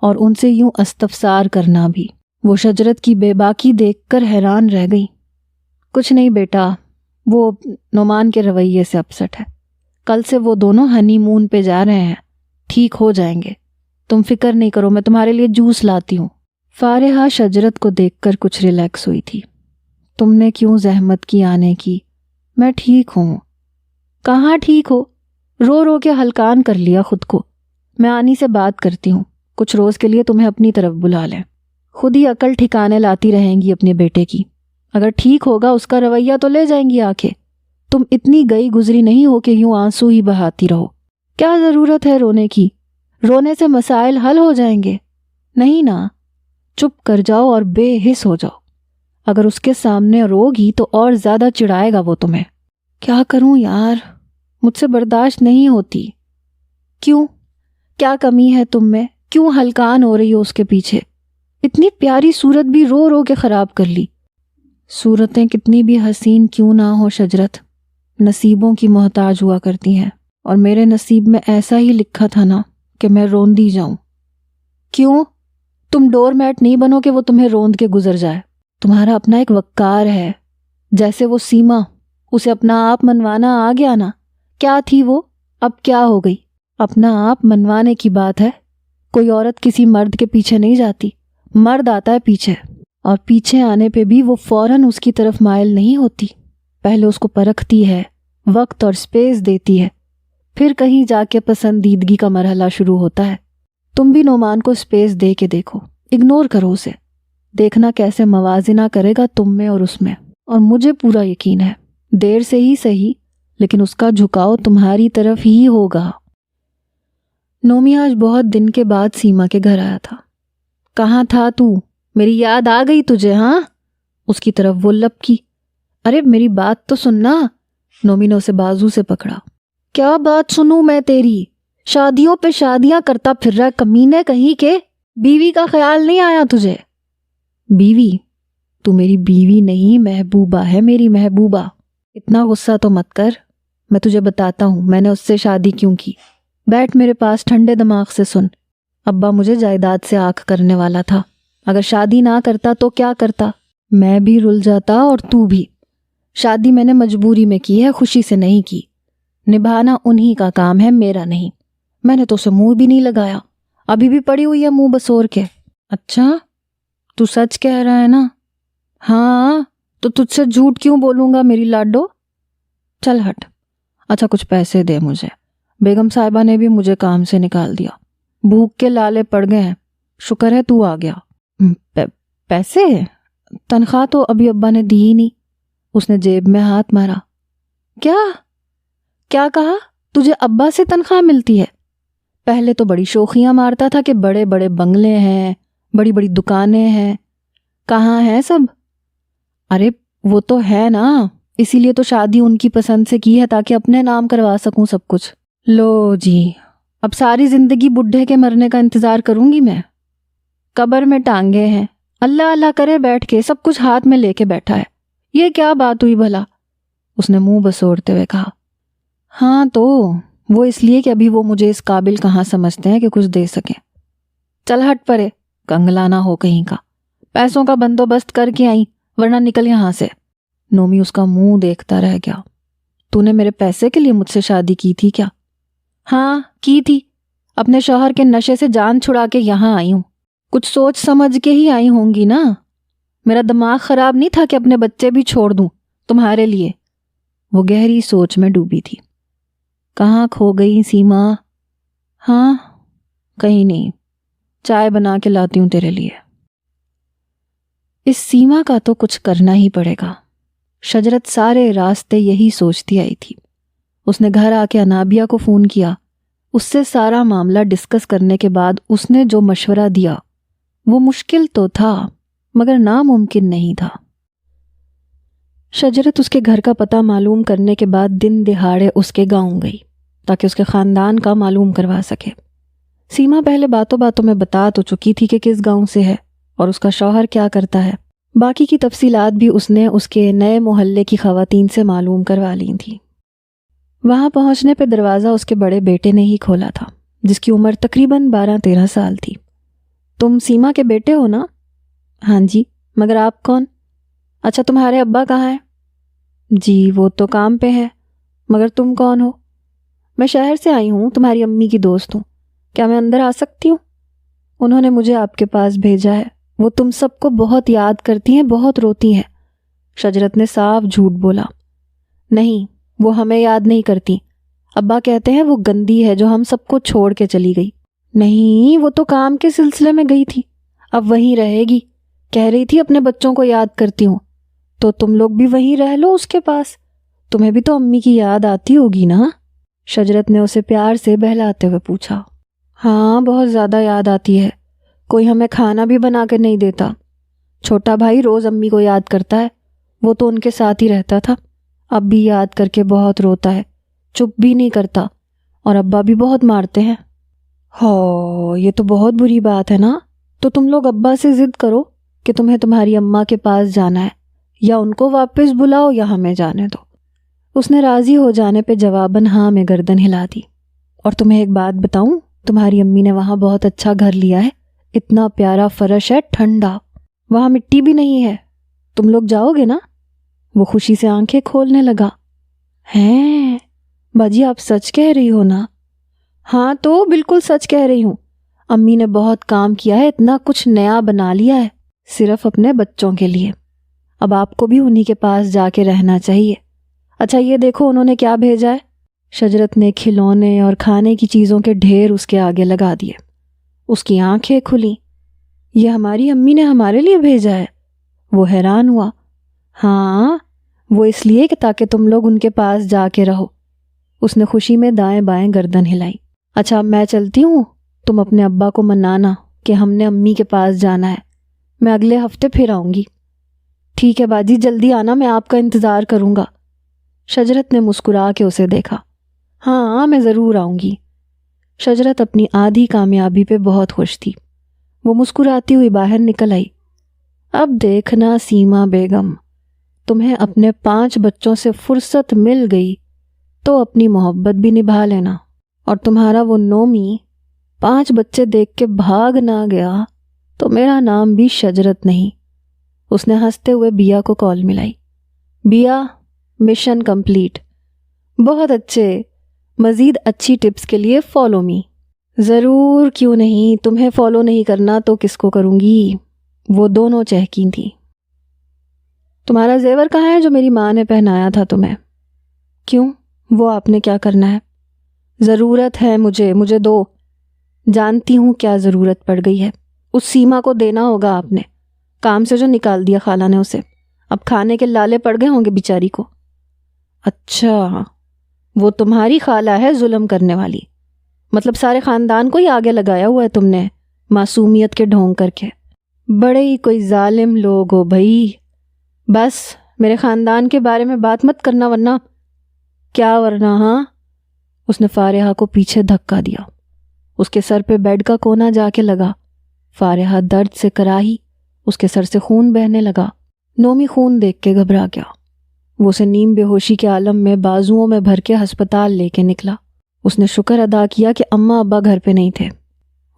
اور ان سے یوں استفسار کرنا بھی۔ وہ شجرت کی بے باکی دیکھ کر حیران رہ گئی۔ کچھ نہیں بیٹا، وہ نعمان کے رویے سے اپسٹ ہے۔ کل سے وہ دونوں ہنی مون پہ جا رہے ہیں، ٹھیک ہو جائیں گے۔ تم فکر نہیں کرو، میں تمہارے لیے جوس لاتی ہوں۔ فارحہ شجرت کو دیکھ کر کچھ ریلیکس ہوئی تھی۔ تم نے کیوں زحمت کی آنے کی؟ میں ٹھیک ہوں۔ کہاں ٹھیک ہو؟ رو رو کے ہلکان کر لیا خود کو۔ میں آنی سے بات کرتی ہوں، کچھ روز کے لیے تمہیں اپنی طرف بلا لیں، خود ہی عقل ٹھکانے لاتی رہیں گی اپنے بیٹے کی۔ اگر ٹھیک ہوگا اس کا رویہ تو لے جائیں گی آکے۔ تم اتنی گئی گزری نہیں ہو کہ یوں آنسو ہی بہاتی رہو۔ کیا ضرورت ہے رونے کی؟ رونے سے مسائل حل ہو جائیں گے؟ نہیں نا، چپ کر جاؤ اور بے حس ہو جاؤ۔ اگر اس کے سامنے روگی تو اور زیادہ چڑھائے گا وہ تمہیں۔ کیا کروں یار، مجھ سے برداشت نہیں ہوتی۔ کیوں؟ کیا کمی ہے تم میں؟ کیوں ہلکان ہو رہی ہو اس کے پیچھے؟ اتنی پیاری صورت بھی رو رو کے خراب کر لی۔ صورتیں کتنی بھی حسین کیوں نہ ہو شجرت، نصیبوں کی محتاج ہوا کرتی ہیں، اور میرے نصیب میں ایسا ہی لکھا تھا نا کہ میں روندی جاؤں۔ کیوں؟ تم ڈور میٹ نہیں بنو کہ وہ تمہیں روند کے گزر جائے۔ تمہارا اپنا ایک وقار ہے، جیسے وہ سیما، اسے اپنا آپ منوانا آ گیا نا۔ کیا تھی وہ، اب کیا ہو گئی؟ اپنا آپ منوانے کی بات ہے۔ کوئی عورت کسی مرد کے پیچھے نہیں جاتی، مرد آتا ہے پیچھے، اور پیچھے آنے پہ بھی وہ فوراً اس کی طرف مائل نہیں ہوتی، پہلے اس کو پرکھتی ہے، وقت اور سپیس دیتی ہے، پھر کہیں جا کے پسندیدگی کا مرحلہ شروع ہوتا ہے۔ تم بھی نعمان کو سپیس دے کے دیکھو، اگنور کرو اسے، دیکھنا کیسے موازنہ کرے گا تم میں اور اس میں۔ اور مجھے پورا یقین ہے، دیر سے ہی صحیح لیکن اس کا جھکاؤ تمہاری طرف ہی ہوگا۔ نومی آج بہت دن کے بعد سیما کے گھر آیا تھا۔ کہاں تھا تو؟ میری یاد آ گئی تجھے؟ ہاں؟ اس کی طرف وہ لپکی۔ ارے میری بات تو سننا۔ نومی نے اسے بازو سے پکڑا۔ کیا بات سنوں میں تیری؟ شادیوں پہ شادیاں کرتا پھر رہا کمینے کہیں کے، بیوی کا خیال نہیں آیا تجھے؟ بیوی؟ تو میری بیوی نہیں، محبوبہ ہے، میری محبوبہ۔ اتنا غصہ تو مت کر، میں تجھے بتاتا ہوں میں نے اس سے شادی کیوں کی۔ بیٹھ میرے پاس، ٹھنڈے دماغ سے سن۔ ابا مجھے جائیداد سے آنکھ کرنے والا تھا، اگر شادی نہ کرتا تو کیا کرتا؟ میں بھی رل جاتا اور تو بھی۔ شادی میں نے مجبوری میں کی ہے، خوشی سے نہیں کی۔ نبھانا انہی کا کام ہے، میرا نہیں۔ میں نے تو اسے منہ بھی نہیں لگایا، ابھی بھی پڑی ہوئی ہے منہ بسور کے۔ اچھا تو سچ کہہ رہا ہے نا؟ ہاں، تو تجھ سے جھوٹ کیوں بولوں گا میری لاڈو؟ چل ہٹ۔ اچھا کچھ پیسے دے مجھے، بیگم صاحبہ نے بھی مجھے کام سے نکال دیا، بھوک کے لالے پڑ گئے ہیں، شکر ہے تو آ گیا۔ پیسے؟ تنخواہ تو ابھی ابا نے دی ہی نہیں۔ اس نے جیب میں ہاتھ مارا۔ کیا کہا؟ تجھے ابا سے تنخواہ ملتی ہے؟ پہلے تو بڑی شوخیاں مارتا تھا کہ بڑے بڑے بنگلے ہیں، بڑی بڑی دکانیں ہیں، کہاں ہیں سب؟ ارے وہ تو ہے نا، اسی لیے تو شادی ان کی پسند سے کی ہے تاکہ اپنے نام کروا سکوں سب کچھ۔ لو جی، اب ساری زندگی بڈھے کے مرنے کا انتظار کروں گی میں؟ قبر میں ٹانگے ہیں، اللہ اللہ کرے بیٹھ کے، سب کچھ ہاتھ میں لے کے بیٹھا ہے۔ یہ کیا بات ہوئی بھلا؟ اس نے منہ بسوڑتے ہوئے کہا۔ ہاں تو وہ اس لیے کہ ابھی وہ مجھے اس قابل کہاں سمجھتے ہیں کہ کچھ دے سکیں۔ چل ہٹ پرے، کنگلا نہ ہو کہیں کا، پیسوں کا بندوبست کر کے آئی ورنہ نکل یہاں سے۔ نومی اس کا منہ دیکھتا رہ گیا۔ تو نے میرے پیسے کے لیے مجھ سے شادی کی تھی کیا؟ ہاں کی تھی، اپنے شوہر کے نشے سے جان چھڑا کے یہاں آئی ہوں، کچھ سوچ سمجھ کے ہی آئی ہوں گی نا۔ میرا دماغ خراب نہیں تھا کہ اپنے بچے بھی چھوڑ دوں تمہارے لیے۔ وہ گہری سوچ میں ڈوبی تھی۔ کہاں کھو گئی سیما؟ ہاں کہیں نہیں، چائے بنا کے لاتی ہوں تیرے لیے۔ اس سیما کا تو کچھ کرنا ہی پڑے گا۔ شجرت سارے راستے یہی سوچتی آئی تھی۔ اس نے گھر آ کے انابیہ کو فون کیا، اس سے سارا معاملہ ڈسکس کرنے کے بعد اس نے جو مشورہ دیا وہ مشکل تو تھا مگر ناممکن نہیں تھا۔ شجرت اس کے گھر کا پتہ معلوم کرنے کے بعد دن دہاڑے اس کے گاؤں گئی تاکہ اس کے خاندان کا معلوم کروا سکے۔ سیما پہلے باتوں باتوں میں بتا تو چکی تھی کہ کس گاؤں سے ہے اور اس کا شوہر کیا کرتا ہے، باقی کی تفصیلات بھی اس نے اس کے نئے محلے کی خواتین سے معلوم کروا لی تھی۔ وہاں پہنچنے پہ دروازہ اس کے بڑے بیٹے نے ہی کھولا تھا، جس کی عمر تقریباً 12-13 سال تھی۔ تم سیما کے بیٹے ہو نا؟ ہاں جی، مگر آپ کون؟ اچھا تمہارے ابا کہاں ہیں؟ جی وہ تو کام پہ ہے، مگر تم کون ہو؟ میں شہر سے آئی ہوں، تمہاری امی کی دوست ہوں، کیا میں اندر آ سکتی ہوں؟ انہوں نے مجھے آپ کے پاس بھیجا ہے، وہ تم سب کو بہت یاد کرتی ہیں، بہت روتی ہیں۔ شجرت نے صاف جھوٹ بولا۔ نہیں، وہ ہمیں یاد نہیں کرتی، ابا کہتے ہیں وہ گندی ہے جو ہم سب کو چھوڑ کے چلی گئی۔ نہیں، وہ تو کام کے سلسلے میں گئی تھی، اب وہیں رہے گی، کہہ رہی تھی اپنے بچوں کو یاد کرتی ہوں، تو تم لوگ بھی وہیں رہ لو اس کے پاس، تمہیں بھی تو امی کی یاد آتی ہوگی نا؟ شجرت نے اسے پیار سے بہلاتے ہوئے پوچھا۔ ہاں، بہت زیادہ یاد آتی ہے، کوئی ہمیں کھانا بھی بنا کے نہیں دیتا، چھوٹا بھائی روز امی کو یاد کرتا ہے، وہ تو ان کے ساتھ ہی رہتا تھا، اب بھی یاد کر کے بہت روتا ہے، چپ بھی نہیں کرتا، اور ابا بھی بہت مارتے ہیں۔ ہو، یہ تو بہت بری بات ہے نا، تو تم لوگ ابا سے ضد کرو کہ تمہیں تمہاری اماں کے پاس جانا ہے، یا ان کو واپس بلاؤ یا ہمیں جانے دو۔ اس نے راضی ہو جانے پہ جواباً ہاں میں گردن ہلا دی۔ اور تمہیں ایک بات بتاؤں، تمہاری امی نے وہاں بہت اچھا گھر لیا ہے، اتنا پیارا فرش ہے، ٹھنڈا، وہاں مٹی بھی نہیں ہے، تم لوگ جاؤ گے نا؟ وہ خوشی سے آنکھیں کھولنے لگا۔ ہیں باجی، آپ سچ کہہ رہی ہو نا؟ ہاں تو بالکل سچ کہہ رہی ہوں، امی نے بہت کام کیا ہے، اتنا کچھ نیا بنا لیا ہے، صرف اپنے بچوں کے لیے، اب آپ کو بھی انہی کے پاس جا کے رہنا چاہیے۔ اچھا یہ دیکھو انہوں نے کیا بھیجا ہے۔ شجرت نے کھلونے اور کھانے کی چیزوں کے ڈھیر اس کے آگے لگا دیے۔ اس کی آنکھیں کھلیں۔ یہ ہماری امی نے ہمارے لیے بھیجا ہے؟ وہ حیران ہوا۔ ہاں، وہ اس لیے کہ تاکہ تم لوگ ان کے پاس جا کے رہو۔ اس نے خوشی میں دائیں بائیں گردن ہلائی۔ اچھا اب میں چلتی ہوں، تم اپنے ابا کو منانا کہ ہم نے امی کے پاس جانا ہے، میں اگلے ہفتے پھر آؤں گی۔ ٹھیک ہے باجی، جلدی آنا، میں آپ کا انتظار کروں گا۔ شجرت نے مسکرا کے اسے دیکھا۔ ہاں میں ضرور آؤں گی۔ شجرت اپنی آدھی کامیابی پہ بہت خوش تھی۔ وہ مسکراتی ہوئی باہر نکل آئی۔ اب دیکھنا سیما بیگم، تمہیں اپنے 5 بچوں سے فرصت مل گئی تو اپنی محبت بھی نبھا لینا، اور تمہارا وہ نومی 5 بچے دیکھ کے بھاگ نہ گیا تو میرا نام بھی شجرت نہیں۔ اس نے ہنستے ہوئے بیا کو کال ملائی۔ بیا، مشن کمپلیٹ۔ بہت اچھے، مزید اچھی ٹپس کے لیے فالو می۔ ضرور، کیوں نہیں، تمہیں فالو نہیں کرنا تو کس کو کروں گی؟ وہ دونوں چہکی تھیں۔ تمہارا زیور کہاں ہے جو میری ماں نے پہنایا تھا تمہیں؟ کیوں، وہ آپ نے کیا کرنا ہے؟ ضرورت ہے مجھے دو۔ جانتی ہوں کیا ضرورت پڑ گئی ہے، اس سیما کو دینا ہوگا آپ نے، کام سے جو نکال دیا خالہ نے اسے، اب کھانے کے لالے پڑ گئے ہوں گے بیچاری کو۔ اچھا، وہ تمہاری خالہ ہے ظلم کرنے والی، مطلب سارے خاندان کو ہی آگے لگایا ہوا ہے تم نے معصومیت کے ڈھونگ کر کے۔ بڑے ہی کوئی ظالم لوگ ہو بھائی۔ بس میرے خاندان کے بارے میں بات مت کرنا، ورنہ کیا ورنہ؟ ہاں، اس نے فارحہ کو پیچھے دھکا دیا۔ اس کے سر پہ بیڈ کا کونا جا کے لگا۔ فارحہ درد سے کراہی، اس کے سر سے خون بہنے لگا۔ نومی خون دیکھ کے گھبرا گیا۔ وہ اسے نیم بے ہوشی کے عالم میں بازوؤں میں بھر کے ہسپتال لے کے نکلا۔ اس نے شکر ادا کیا کہ اماں ابا گھر پہ نہیں تھے،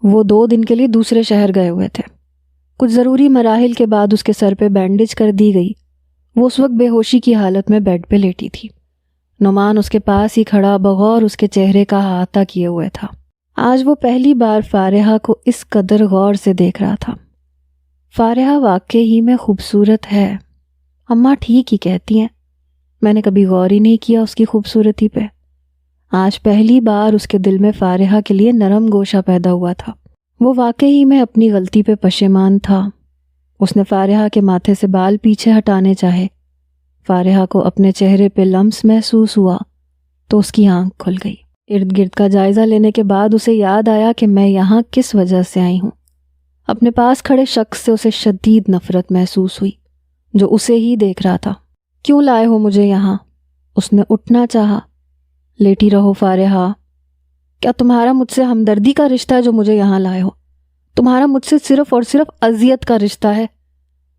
وہ 2 دن کے لیے دوسرے شہر گئے ہوئے تھے۔ کچھ ضروری مراحل کے بعد اس کے سر پہ بینڈیج کر دی گئی۔ وہ اس وقت بے ہوشی کی حالت میں بیڈ پہ لیٹی تھی۔ نعمان اس کے پاس ہی کھڑا بغور اس کے چہرے کا احاطہ کیے ہوئے تھا۔ آج وہ پہلی بار فارحہ کو اس قدر غور سے دیکھ رہا تھا۔ فارحہ واقعی ہی میں خوبصورت ہے، اماں ٹھیک ہی کہتی ہیں، میں نے کبھی غور ہی نہیں کیا اس کی خوبصورتی پہ۔ آج پہلی بار اس کے دل میں فارحہ کے لیے نرم گوشہ پیدا ہوا تھا۔ وہ واقعی میں اپنی غلطی پہ پشیمان تھا۔ اس نے فارحہ کے ماتھے سے بال پیچھے ہٹانے چاہے۔ فارحہ کو اپنے چہرے پہ لمس محسوس ہوا تو اس کی آنکھ کھل گئی۔ ارد گرد کا جائزہ لینے کے بعد اسے یاد آیا کہ میں یہاں کس وجہ سے آئی ہوں۔ اپنے پاس کھڑے شخص سے اسے شدید نفرت محسوس ہوئی جو اسے ہی دیکھ رہا تھا۔ کیوں لائے ہو مجھے یہاں؟ اس نے اٹھنا چاہا۔ لیٹی رہو فارحہ، کیا تمہارا مجھ سے ہمدردی کا رشتہ ہے جو مجھے یہاں لائے ہو؟ تمہارا مجھ سے صرف اور صرف اذیت کا رشتہ ہے۔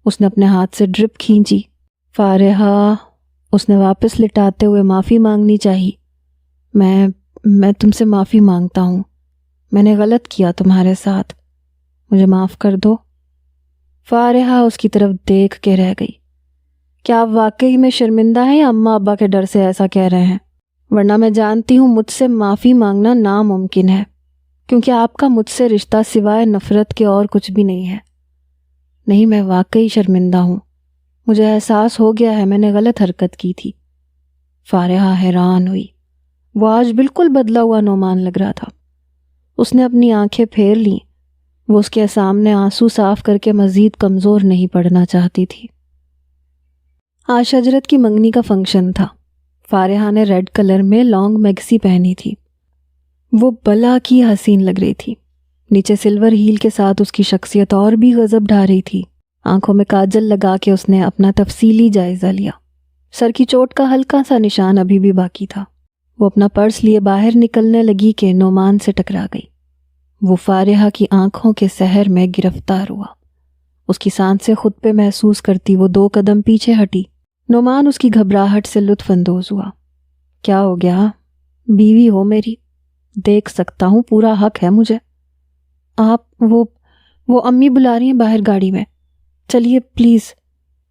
اس نے اپنے ہاتھ سے ڈرپ کھینچی۔ فارحہ، اس نے واپس لٹاتے ہوئے معافی مانگنی چاہی۔ میں تم سے معافی مانگتا ہوں، میں نے غلط کیا تمہارے ساتھ، مجھے معاف کر دو۔ فارحہ اس کی طرف دیکھ کے رہ گئی۔ کیا آپ واقعی میں شرمندہ ہیں یا اماں ابا کے ڈر سے ایسا کہہ رہے ہیں؟ ورنہ میں جانتی ہوں مجھ سے معافی مانگنا ناممکن ہے۔ کیونکہ آپ کا مجھ سے رشتہ سوائے نفرت کے اور کچھ بھی نہیں ہے۔ نہیں، میں واقعی شرمندہ ہوں، مجھے احساس ہو گیا ہے میں نے غلط حرکت کی تھی۔ فارحہ حیران ہوئی، وہ آج بالکل بدلا ہوا نعمان لگ رہا تھا۔ اس نے اپنی آنکھیں پھیر لیں، وہ اس کے سامنے آنسو صاف کر کے مزید کمزور نہیں پڑنا چاہتی تھی۔ آج شجرت کی منگنی کا فنکشن تھا۔ فارحہ نے ریڈ کلر میں لانگ میکسی پہنی تھی، وہ بلا کی حسین لگ رہی تھی۔ نیچے سلور ہیل کے ساتھ اس کی شخصیت اور بھی غضب ڈھا رہی تھی۔ آنکھوں میں کاجل لگا کے اس نے اپنا تفصیلی جائزہ لیا۔ سر کی چوٹ کا ہلکا سا نشان ابھی بھی باقی تھا۔ وہ اپنا پرس لیے باہر نکلنے لگی کہ نعمان سے ٹکرا گئی۔ وہ فارحہ کی آنکھوں کے سحر میں گرفتار ہوا۔ اس کی سانسیں خود پہ محسوس کرتی وہ 2 قدم پیچھے ہٹی۔ نعمان اس کی گھبراہٹ سے لطف اندوز ہوا۔ کیا ہو گیا؟ بیوی ہو میری، دیکھ سکتا ہوں، پورا حق ہے مجھے۔ آپ وہ امی بلا رہی ہیں باہر گاڑی میں، چلیے پلیز،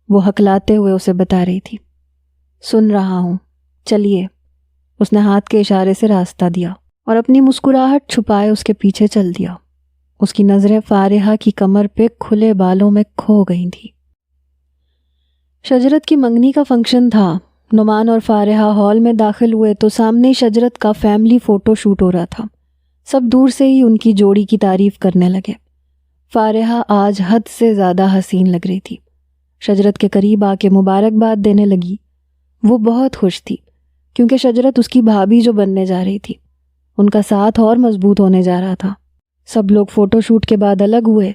وہ ہکلاتے ہوئے اسے بتا رہی تھی۔ سن رہا ہوں، چلیے، اس نے ہاتھ کے اشارے سے راستہ دیا اور اپنی مسکراہٹ چھپائے اس کے پیچھے چل دیا۔ اس کی نظریں فارحہ کی کمر پہ کھلے بالوں میں کھو گئی تھی۔ شجرت کی منگنی کا فنکشن تھا۔ نعمان اور فارحہ ہال میں داخل ہوئے تو سامنے شجرت کا فیملی فوٹو شوٹ ہو رہا تھا۔ سب دور سے ہی ان کی جوڑی کی تعریف کرنے لگے۔ فارحہ آج حد سے زیادہ حسین لگ رہی تھی۔ شجرت کے قریب آ کے مبارکباد دینے لگی۔ وہ بہت خوش تھی کیونکہ شجرت اس کی بھابھی جو بننے جا رہی تھی، ان کا ساتھ اور مضبوط ہونے جا رہا تھا۔ سب لوگ فوٹو شوٹ کے بعد الگ ہوئے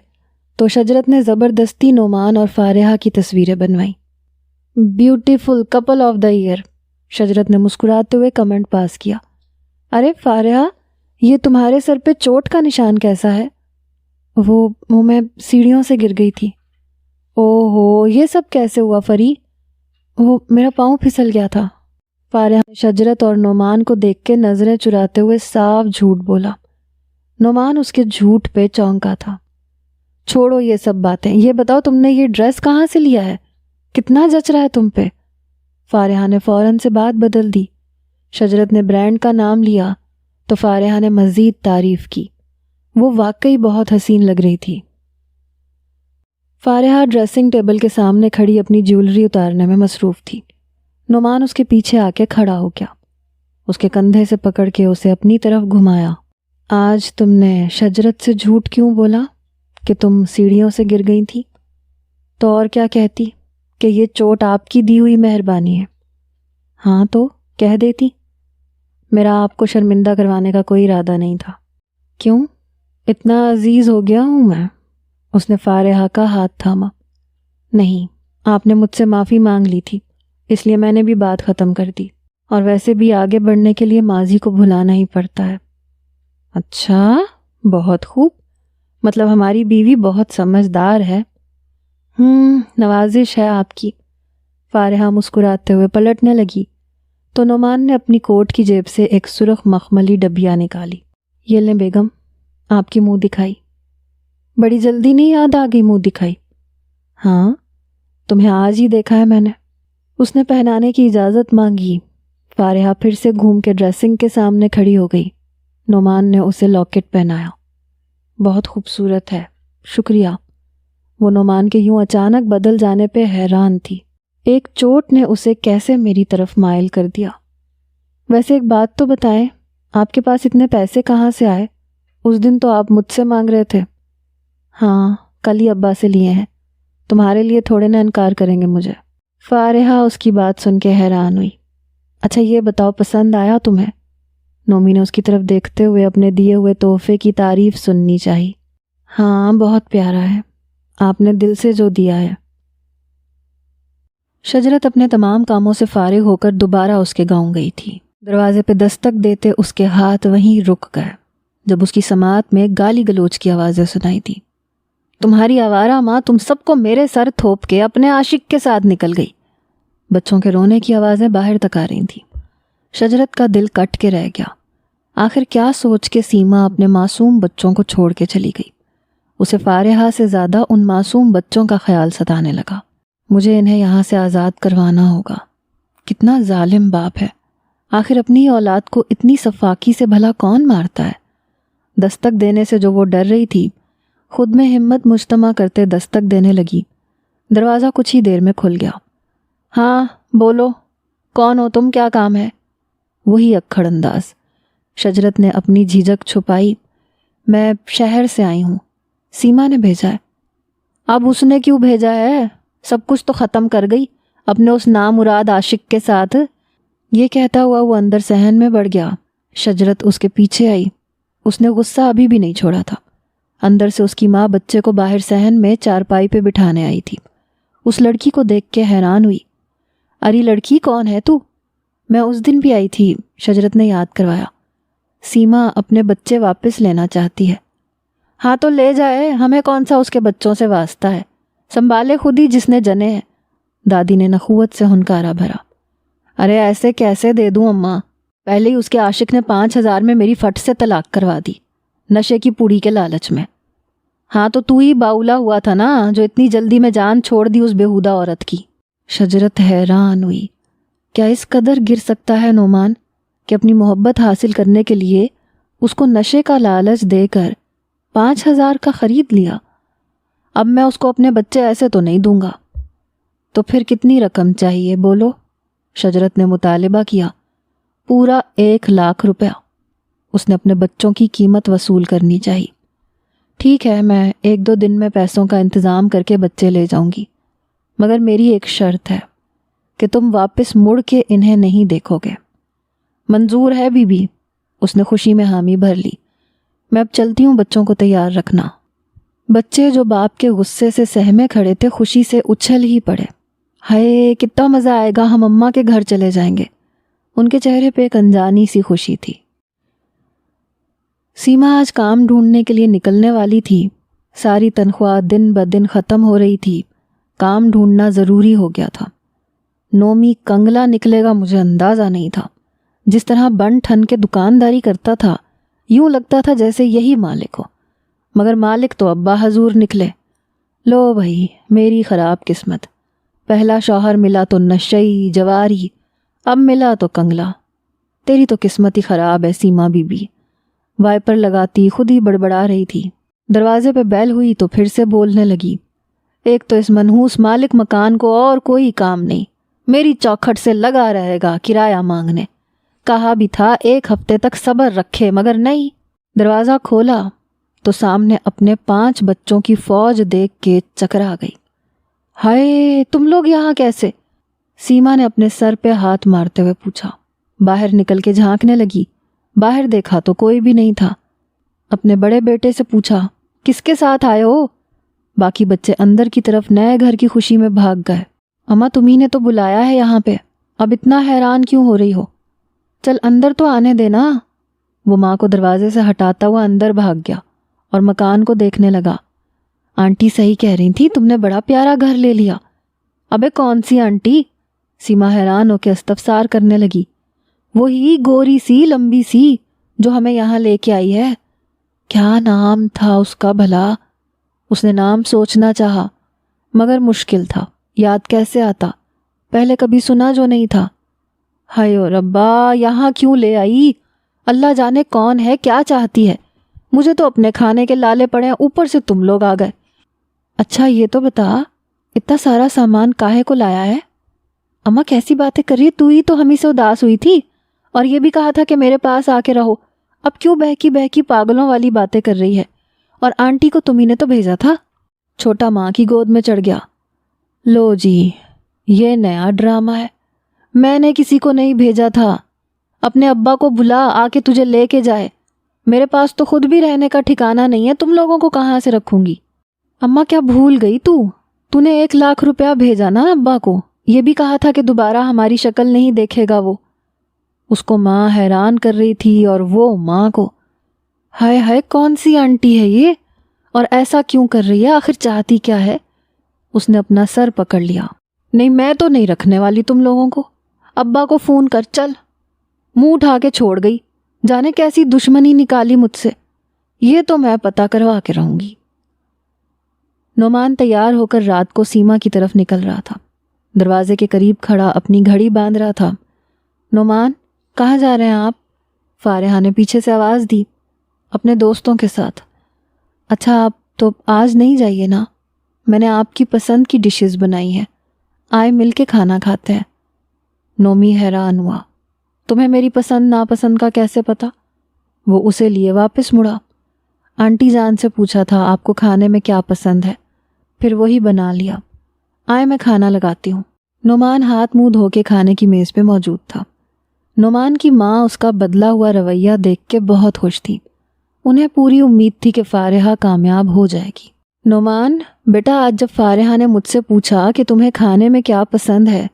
تو شجرت نے زبردستی نعمان اور فارحہ کی تصویریں بنوائیں۔ Beautiful couple of the year, شجرت نے مسکراتے ہوئے کمنٹ پاس کیا۔ ارے فارحہ، یہ تمہارے سر پہ چوٹ کا نشان کیسا ہے؟ وہ میں سیڑھیوں سے گر گئی تھی۔ او ہو، یہ سب کیسے ہوا فری؟ وہ میرا پاؤں پھسل گیا تھا۔ فارحہ نے شجرت اور نعمان کو دیکھ کے نظریں چراتے ہوئے صاف جھوٹ بولا۔ نعمان اس کے جھوٹ پہ چونکا تھا۔ چھوڑو یہ سب باتیں، یہ بتاؤ تم نے یہ ڈریس کہاں سے لیا ہے؟ کتنا جچ رہا ہے تم پہ؟ فارحہ نے فوراً سے بات بدل دی۔ شجرت نے برانڈ کا نام لیا تو فارحہ نے مزید تعریف کی۔ وہ واقعی بہت حسین لگ رہی تھی۔ فارحہ ڈریسنگ ٹیبل کے سامنے کھڑی اپنی جیولری اتارنے میں مصروف تھی۔ نعمان اس کے پیچھے آ کے کھڑا ہو گیا۔ اس کے کندھے سے پکڑ کے اسے اپنی طرف گھمایا۔ آج تم نے شجرت سے جھوٹ کیوں بولا کہ تم سیڑھیوں سے گر گئی تھی؟ تو اور کیا کہتی کہ یہ چوٹ آپ کی دی ہوئی مہربانی ہے؟ ہاں تو کہہ دیتی۔ میرا آپ کو شرمندہ کروانے کا کوئی ارادہ نہیں تھا۔ کیوں؟ اتنا عزیز ہو گیا ہوں میں؟ اس نے فارحہ کا ہاتھ تھاما۔ نہیں، آپ نے مجھ سے معافی مانگ لی تھی، اس لیے میں نے بھی بات ختم کر دی، اور ویسے بھی آگے بڑھنے کے لیے ماضی کو بھلانا ہی پڑتا ہے۔ اچھا، بہت خوب، مطلب ہماری بیوی بہت سمجھدار ہے۔ نوازش ہے آپ کی۔ فارحہ مسکراتے ہوئے پلٹنے لگی تو نعمان نے اپنی کوٹ کی جیب سے ایک سرخ مخملی ڈبیا نکالی۔ یہ لیں بیگم، آپ کی منہ دکھائی۔ بڑی جلدی نہیں یاد آ گئی منہ دکھائی؟ ہاں، تمہیں آج ہی دیکھا ہے میں نے۔ اس نے پہنانے کی اجازت مانگی۔ فارحہ پھر سے گھوم کے ڈریسنگ کے سامنے کھڑی ہو گئی۔ نعمان نے اسے لاکٹ پہنایا۔ بہت خوبصورت ہے، شکریہ۔ وہ نعمان کے یوں اچانک بدل جانے پہ حیران تھی۔ ایک چوٹ نے اسے کیسے میری طرف مائل کر دیا۔ ویسے ایک بات تو بتائیں، آپ کے پاس اتنے پیسے کہاں سے آئے؟ اس دن تو آپ مجھ سے مانگ رہے تھے۔ ہاں، کل ہی ابا سے لیے ہیں، تمہارے لیے تھوڑے نہ انکار کریں گے مجھے۔ فارحہ اس کی بات سن کے حیران ہوئی۔ اچھا یہ بتاؤ، پسند آیا تمہیں؟ نومی نے اس کی طرف دیکھتے ہوئے اپنے دیے ہوئے تحفے کی تعریف سننی چاہی۔ ہاں، بہت پیارا ہے، آپ نے دل سے جو دیا ہے۔ شجرت اپنے تمام کاموں سے فارغ ہو کر دوبارہ اس کے گاؤں گئی تھی۔ دروازے پہ دستک دیتے اس کے ہاتھ وہیں رک گئے جب اس کی سماعت میں گالی گلوچ کی آوازیں سنائی دی۔ تمہاری آوارہ ماں تم سب کو میرے سر تھوپ کے اپنے عاشق کے ساتھ نکل گئی۔ بچوں کے رونے کی آوازیں باہر تک آ رہی تھیں۔ شجرت کا دل کٹ کے رہ گیا۔ آخر کیا سوچ کے سیما اپنے معصوم بچوں کو چھوڑ کے چلی گئی؟ اسے فارحہ سے زیادہ ان معصوم بچوں کا خیال ستانے لگا۔ مجھے انہیں یہاں سے آزاد کروانا ہوگا۔ کتنا ظالم باپ ہے، آخر اپنی اولاد کو اتنی سفاکی سے بھلا کون مارتا ہے؟ دستک دینے سے جو وہ ڈر رہی تھی خود میں ہمت مجتمع کرتے دستک دینے لگی۔ دروازہ کچھ ہی دیر میں کھل گیا۔ ہاں بولو، کون ہو تم، کیا کام ہے؟ وہی اکھڑ انداز۔ شجرت نے اپنی جھجک چھپائی۔ میں شہر سے آئی ہوں، سیما نے بھیجا ہے۔ اب اس نے کیوں بھیجا ہے؟ سب کچھ تو ختم کر گئی اپنے اس نامراد عاشق کے ساتھ۔ یہ کہتا ہوا وہ اندر صحن میں بڑھ گیا۔ شجرت اس کے پیچھے آئی۔ اس نے غصہ ابھی بھی نہیں چھوڑا تھا۔ اندر سے اس کی ماں بچے کو باہر صحن میں چارپائی پہ بٹھانے آئی تھی۔ اس لڑکی کو دیکھ کے حیران ہوئی۔ ارے لڑکی، کون ہے تو؟ میں اس دن بھی آئی تھی، شجرت نے یاد کروایا۔ سیما اپنے بچے واپس لینا چاہتی ہے۔ ہاں تو لے جائے، ہمیں کون سا اس کے بچوں سے واسطہ ہے، سنبھالے خود ہی جس نے جنے ہیں۔ دادی نے نخوت سے ہنکارا بھرا۔ ارے ایسے کیسے دے دوں اماں؟ پہلے ہی اس کے عاشق نے 5,000 میں میری فٹ سے طلاق کروا دی، نشے کی پوڑی کے لالچ میں۔ ہاں تو ہی باولا ہوا تھا نا جو اتنی جلدی میں جان چھوڑ دی اس بےہودہ عورت کی۔ شجرت حیران ہوئی۔ کیا اس قدر گر سکتا ہے نعمان کہ اپنی محبت حاصل کرنے کے لیے اس کو نشے کا لالچ دے کر 5,000 کا خرید لیا؟ اب میں اس کو اپنے بچے ایسے تو نہیں دوں گا۔ تو پھر کتنی رقم چاہیے بولو؟ شجرت نے مطالبہ کیا۔ پورا 1,00,000 روپیہ۔ اس نے اپنے بچوں کی قیمت وصول کرنی چاہیے۔ ٹھیک ہے، میں 1-2 دن میں پیسوں کا انتظام کر کے بچے لے جاؤں گی، مگر میری ایک شرط ہے کہ تم واپس مڑ کے انہیں نہیں دیکھو گے۔ منظور ہے بی بی، اس نے خوشی میں حامی بھر لی۔ میں اب چلتی ہوں، بچوں کو تیار رکھنا۔ بچے جو باپ کے غصے سے سہمے کھڑے تھے خوشی سے اچھل ہی پڑے۔ ہائے کتنا مزہ آئے گا، ہم اماں کے گھر چلے جائیں گے۔ ان کے چہرے پہ ایک انجانی سی خوشی تھی۔ سیما آج کام ڈھونڈنے کے لیے نکلنے والی تھی۔ ساری تنخواہ دن بدن ختم ہو رہی تھی۔ کام ڈھونڈنا ضروری ہو گیا تھا۔ نومی کنگلا نکلے گا مجھے اندازہ نہیں تھا۔ جس طرح بن ٹھن کے دکانداری کرتا تھا یوں لگتا تھا جیسے یہی مالک ہو، مگر مالک تو ابا حضور نکلے۔ لو بھائی میری خراب قسمت، پہلا شوہر ملا تو نشئی جواری، اب ملا تو کنگلا۔ تیری تو قسمت ہی خراب ہے سیما بی بی۔ وائپر لگاتی خود ہی بڑبڑا رہی تھی۔ دروازے پہ بیل ہوئی تو پھر سے بولنے لگی۔ ایک تو اس منحوس مالک مکان کو اور کوئی کام نہیں، میری چوکھٹ سے لگا رہے گا کرایہ مانگنے۔ کہا بھی تھا 1 ہفتے تک صبر رکھے، مگر نہیں۔ دروازہ کھولا تو سامنے اپنے 5 بچوں کی فوج دیکھ کے چکرا گئی۔ ہائے تم لوگ یہاں کیسے؟ سیما نے اپنے سر پہ ہاتھ مارتے ہوئے پوچھا۔ باہر نکل کے جھانکنے لگی۔ باہر دیکھا تو کوئی بھی نہیں تھا۔ اپنے بڑے بیٹے سے پوچھا، کس کے ساتھ آئے ہو؟ باقی بچے اندر کی طرف نئے گھر کی خوشی میں بھاگ گئے۔ اماں تمہیں نے تو بلایا ہے یہاں پہ، اب اتنا حیران کیوں ہو رہی ہو؟ چل اندر تو آنے دینا۔ وہ ماں کو دروازے سے ہٹاتا ہوا اندر بھاگ گیا اور مکان کو دیکھنے لگا۔ آنٹی صحیح کہہ رہی تھی، تم نے بڑا پیارا گھر لے لیا۔ ابے کون سی آنٹی؟ سیما حیران ہو کے استفسار کرنے لگی۔ وہی گوری سی لمبی سی جو ہمیں یہاں لے کے آئی ہے۔ کیا نام تھا اس کا بھلا؟ اس نے نام سوچنا چاہا مگر مشکل تھا، یاد کیسے آتا، پہلے کبھی سنا جو نہیں تھا۔ ہائے او ربا، یہاں کیوں لے آئی؟ اللہ جانے کون ہے، کیا چاہتی ہے؟ مجھے تو اپنے کھانے کے لالے پڑے ہیں، اوپر سے تم لوگ آ گئے۔ اچھا یہ تو بتا، اتنا سارا سامان کاہے کو لایا ہے؟ اماں کیسی باتیں کر رہی، تو ہی تو ہمیں سے اداس ہوئی تھی اور یہ بھی کہا تھا کہ میرے پاس آ کے رہو، اب کیوں بہکی بہکی پاگلوں والی باتیں کر رہی ہے؟ اور آنٹی کو تمہیں نے تو بھیجا تھا۔ چھوٹا ماں کی گود میں چڑھ گیا۔ لو جی یہ نیا ڈرامہ ہے، میں نے کسی کو نہیں بھیجا تھا، اپنے ابا کو بلا آ کے تجھے لے کے جائے، میرے پاس تو خود بھی رہنے کا ٹھکانہ نہیں ہے، تم لوگوں کو کہاں سے رکھوں گی؟ اماں کیا بھول گئی تو نے 1,00,000 روپیہ بھیجا نا ابا کو، یہ بھی کہا تھا کہ دوبارہ ہماری شکل نہیں دیکھے گا وہ۔ اس کو ماں حیران کر رہی تھی اور وہ ماں کو۔ ہائے ہائے کون سی آنٹی ہے یہ، اور ایسا کیوں کر رہی ہے، آخر چاہتی کیا ہے؟ اس نے اپنا سر پکڑ لیا۔ نہیں میں تو نہیں رکھنے والی تم لوگوں کو، ابا کو فون کر چل۔ منہ اٹھا کے چھوڑ گئی، جانے کیسی دشمنی نکالی مجھ سے، یہ تو میں پتہ کروا کے رہوں گی۔ نعمان تیار ہو کر رات کو سیما کی طرف نکل رہا تھا۔ دروازے کے قریب کھڑا اپنی گھڑی باندھ رہا تھا۔ نعمان کہاں جا رہے ہیں آپ؟ فارحہ نے پیچھے سے آواز دی۔ اپنے دوستوں کے ساتھ۔ اچھا آپ تو آج نہیں جائیے نا، میں نے آپ کی پسند کی ڈشز بنائی ہیں، آئے مل کے کھانا کھاتے ہیں۔ نومی حیران ہوا۔ تمہیں میری پسند ناپسند کا کیسے پتہ؟ وہ اسے لیے واپس مڑا۔ آنٹی جان سے پوچھا تھا آپ کو کھانے میں کیا پسند ہے، پھر وہی بنا لیا۔ آئے میں کھانا لگاتی ہوں۔ نعمان ہاتھ منہ دھو کے کھانے کی میز پہ موجود تھا۔ نعمان کی ماں اس کا بدلا ہوا رویہ دیکھ کے بہت خوش تھی۔ انہیں پوری امید تھی کہ فارحہ کامیاب ہو جائے گی۔ نعمان بیٹا، آج جب فارحہ نے مجھ سے پوچھا کہ تمہیں کھانے میں کیا پسند ہے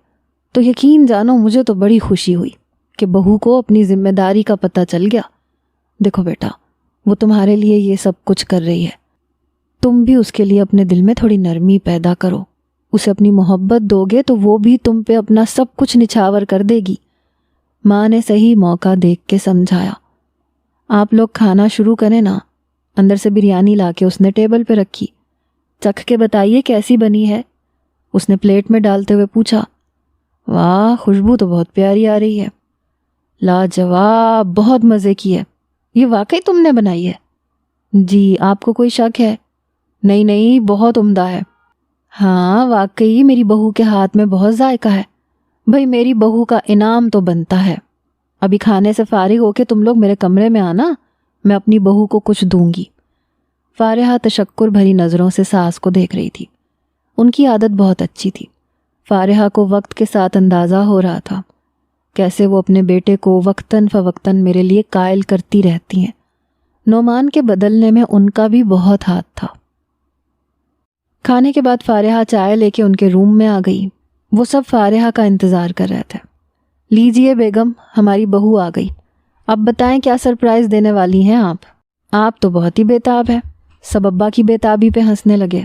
تو یقین جانو مجھے تو بڑی خوشی ہوئی کہ بہو کو اپنی ذمہ داری کا پتہ چل گیا۔ دیکھو بیٹا، وہ تمہارے لیے یہ سب کچھ کر رہی ہے، تم بھی اس کے لیے اپنے دل میں تھوڑی نرمی پیدا کرو۔ اسے اپنی محبت دو گے تو وہ بھی تم پہ اپنا سب کچھ نچھاور کر دے گی۔ ماں نے صحیح موقع دیکھ کے سمجھایا۔ آپ لوگ کھانا شروع کریں نا۔ اندر سے بریانی لا کے اس نے ٹیبل پہ رکھی۔ چکھ کے بتائیے کیسی بنی ہے، اس نے پلیٹ میں ڈالتے ہوئے پوچھا۔ واہ، خوشبو تو بہت پیاری آ رہی ہے۔ لاجواب، بہت مزے کی ہے۔ یہ واقعی تم نے بنائی ہے؟ جی، آپ کو کوئی شک ہے؟ نہیں، بہت عمدہ ہے۔ ہاں واقعی میری بہو کے ہاتھ میں بہت ذائقہ ہے۔ بھئی میری بہو کا انعام تو بنتا ہے۔ ابھی کھانے سے فارغ ہو کے تم لوگ میرے کمرے میں آنا، میں اپنی بہو کو کچھ دوں گی۔ فارحہ تشکر بھری نظروں سے ساس کو دیکھ رہی تھی۔ ان کی عادت بہت اچھی تھی۔ فارحہ کو وقت کے ساتھ اندازہ ہو رہا تھا کیسے وہ اپنے بیٹے کو وقتاً فوقتاً میرے لیے قائل کرتی رہتی ہیں۔ نعمان کے بدلنے میں ان کا بھی بہت ہاتھ تھا۔ کھانے کے بعد فارحہ چائے لے کے ان کے روم میں آ گئی۔ وہ سب فارحہ کا انتظار کر رہے تھے۔ لیجئے بیگم، ہماری بہو آ گئی، اب بتائیں کیا سرپرائز دینے والی ہیں آپ تو بہت ہی بےتاب ہیں۔ سب ابا کی بےتابی پہ ہنسنے لگے۔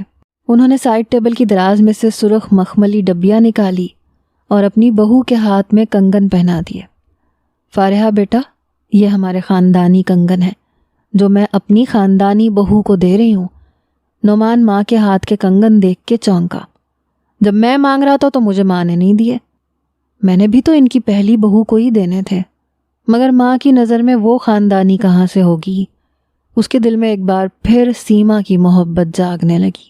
انہوں نے سائڈ ٹیبل کی دراز میں سے سرخ مخملی ڈبیاں نکالی اور اپنی بہو کے ہاتھ میں کنگن پہنا دیے۔ فارحہ بیٹا، یہ ہمارے خاندانی کنگن ہے جو میں اپنی خاندانی بہو کو دے رہی ہوں۔ نعمان ماں کے ہاتھ کے کنگن دیکھ کے چونکا۔ جب میں مانگ رہا تھا تو مجھے ماں نے نہیں دیے، میں نے بھی تو ان کی پہلی بہو کو ہی دینے تھے، مگر ماں کی نظر میں وہ خاندانی کہاں سے ہوگی۔ اس کے دل میں ایک بار پھر سیما کی محبت جاگنے لگی۔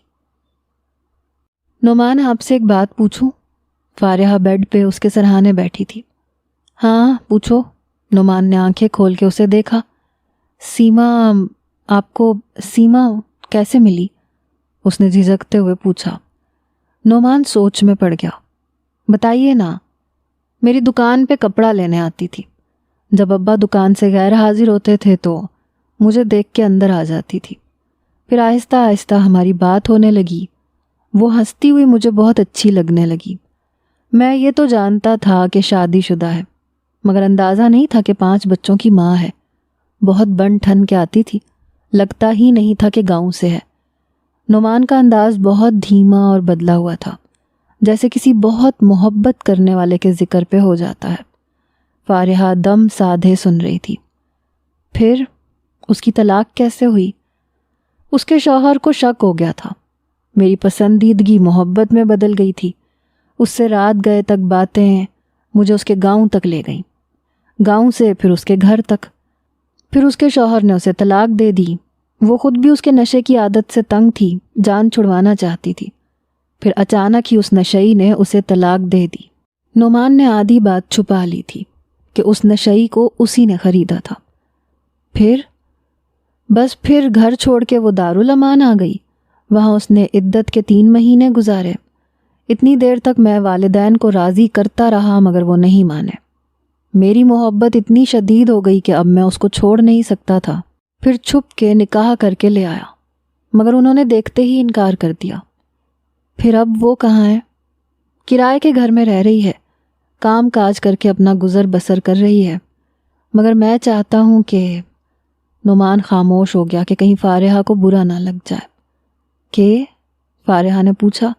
نعمان آپ سے ایک بات پوچھوں؟ فارحہ بیڈ پہ اس کے سرہانے بیٹھی تھی۔ ہاں پوچھو۔ نعمان نے آنکھیں کھول کے اسے دیکھا۔ سیما، آپ کو سیما کیسے ملی؟ اس نے جھجکتے ہوئے پوچھا۔ نعمان سوچ میں پڑ گیا۔ بتائیے نا۔ میری دکان پہ کپڑا لینے آتی تھی، جب ابا دکان سے غیر حاضر ہوتے تھے تو مجھے دیکھ کے اندر آ جاتی تھی، پھر آہستہ آہستہ ہماری بات ہونے لگی، وہ ہنستی ہوئی مجھے بہت اچھی لگنے لگی۔ میں یہ تو جانتا تھا کہ شادی شدہ ہے، مگر اندازہ نہیں تھا کہ 5 بچوں کی ماں ہے۔ بہت بن ٹھن کے آتی تھی، لگتا ہی نہیں تھا کہ گاؤں سے ہے۔ نعمان کا انداز بہت دھیما اور بدلا ہوا تھا، جیسے کسی بہت محبت کرنے والے کے ذکر پہ ہو جاتا ہے۔ فارحہ دم سادھے سن رہی تھی۔ پھر اس کی طلاق کیسے ہوئی؟ اس کے شوہر کو شک ہو گیا تھا۔ میری پسندیدگی محبت میں بدل گئی تھی۔ اس سے رات گئے تک باتیں مجھے اس کے گاؤں تک لے گئیں، گاؤں سے پھر اس کے گھر تک۔ پھر اس کے شوہر نے اسے طلاق دے دی۔ وہ خود بھی اس کے نشے کی عادت سے تنگ تھی، جان چھڑوانا چاہتی تھی۔ پھر اچانک ہی اس نشئی نے اسے طلاق دے دی۔ نعمان نے آدھی بات چھپا لی تھی کہ اس نشئی کو اسی نے خریدا تھا۔ پھر گھر چھوڑ کے وہ دارالامان آ گئی۔ وہاں اس نے عدت کے 3 مہینے گزارے۔ اتنی دیر تک میں والدین کو راضی کرتا رہا مگر وہ نہیں مانے۔ میری محبت اتنی شدید ہو گئی کہ اب میں اس کو چھوڑ نہیں سکتا تھا۔ پھر چھپ کے نکاح کر کے لے آیا، مگر انہوں نے دیکھتے ہی انکار کر دیا۔ پھر اب وہ کہاں ہے؟ کرائے کے گھر میں رہ رہی ہے، کام کاج کر کے اپنا گزر بسر کر رہی ہے، مگر میں چاہتا ہوں کہ… نعمان خاموش ہو گیا کہ کہیں فارحہ کو برا نہ لگ جائے۔ کہ؟ فارحہ نے پوچھا۔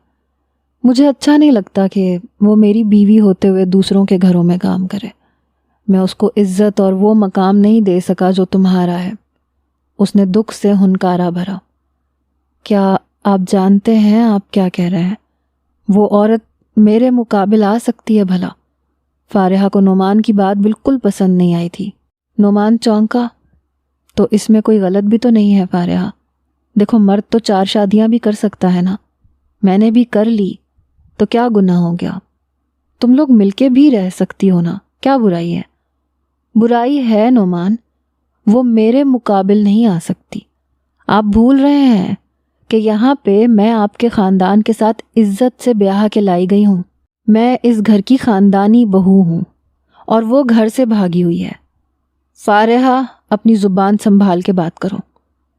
مجھے اچھا نہیں لگتا کہ وہ میری بیوی ہوتے ہوئے دوسروں کے گھروں میں کام کرے۔ میں اس کو عزت اور وہ مقام نہیں دے سکا جو تمہارا ہے۔ اس نے دکھ سے ہنکارا بھرا۔ کیا آپ جانتے ہیں آپ کیا کہہ رہے ہیں؟ وہ عورت میرے مقابل آ سکتی ہے بھلا؟ فارحہ کو نعمان کی بات بالکل پسند نہیں آئی تھی۔ نعمان چونکا۔ تو اس میں کوئی غلط بھی تو نہیں ہے فارحہ؟ دیکھو مرد تو 4 شادیاں بھی کر سکتا ہے نا، میں نے بھی کر لی، تو کیا گناہ ہو گیا؟ تم لوگ مل کے بھی رہ سکتی ہو نا، کیا برائی ہے؟ برائی ہے نعمان، وہ میرے مقابل نہیں آ سکتی۔ آپ بھول رہے ہیں کہ یہاں پہ میں آپ کے خاندان کے ساتھ عزت سے بیاہ کے لائی گئی ہوں، میں اس گھر کی خاندانی بہو ہوں اور وہ گھر سے بھاگی ہوئی ہے۔ فارحہ اپنی زبان سنبھال کے بات کرو،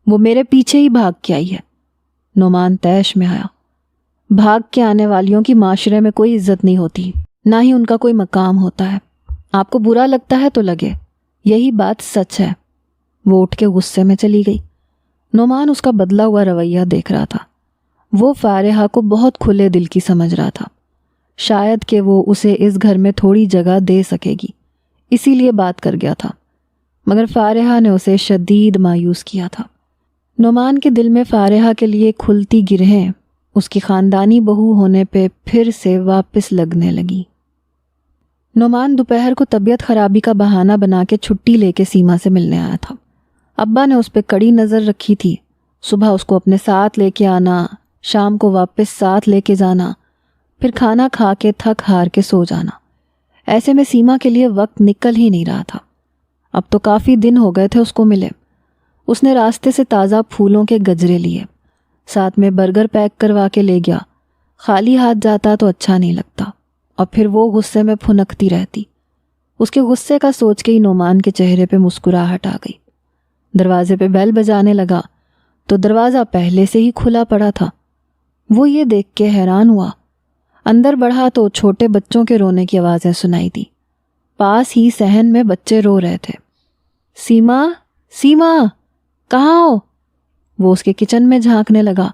وہ میرے پیچھے ہی بھاگ کے آئی ہے۔ نعمان طیش میں آیا۔ بھاگ کے آنے والیوں کی معاشرے میں کوئی عزت نہیں ہوتی، نہ ہی ان کا کوئی مقام ہوتا ہے۔ آپ کو برا لگتا ہے تو لگے، یہی بات سچ ہے۔ وہ اٹھ کے غصے میں چلی گئی۔ نعمان اس کا بدلا ہوا رویہ دیکھ رہا تھا۔ وہ فارحہ کو بہت کھلے دل کی سمجھ رہا تھا، شاید کہ وہ اسے اس گھر میں تھوڑی جگہ دے سکے گی، اسی لیے بات کر گیا تھا، مگر فارحہ نے اسے شدید مایوس کیا تھا۔ نعمان کے دل میں فارحہ کے لیے کھلتی گرہیں اس کی خاندانی بہو ہونے پہ پھر سے واپس لگنے لگی۔ نعمان دوپہر کو طبیعت خرابی کا بہانہ بنا کے چھٹی لے کے سیما سے ملنے آیا تھا۔ ابا نے اس پہ کڑی نظر رکھی تھی، صبح اس کو اپنے ساتھ لے کے آنا، شام کو واپس ساتھ لے کے جانا، پھر کھانا کھا کے تھک ہار کے سو جانا۔ ایسے میں سیما کے لیے وقت نکل ہی نہیں رہا تھا۔ اب تو کافی دن ہو گئے تھے اس کو ملے۔ اس نے راستے سے تازہ پھولوں کے گجرے لیے، ساتھ میں برگر پیک کروا کے لے گیا۔ خالی ہاتھ جاتا تو اچھا نہیں لگتا، اور پھر وہ غصے میں پھنکتی رہتی۔ اس کے غصے کا سوچ کے ہی نعمان کے چہرے پہ مسکراہٹ آ گئی۔ دروازے پہ بیل بجانے لگا تو دروازہ پہلے سے ہی کھلا پڑا تھا۔ وہ یہ دیکھ کے حیران ہوا۔ اندر بڑھا تو چھوٹے بچوں کے رونے کی آوازیں سنائی دی۔ پاس ہی صحن میں بچے رو رہے تھے۔ سیما، سیما، کہاں ہو؟ وہ اس کے کچن میں جھانکنے لگا۔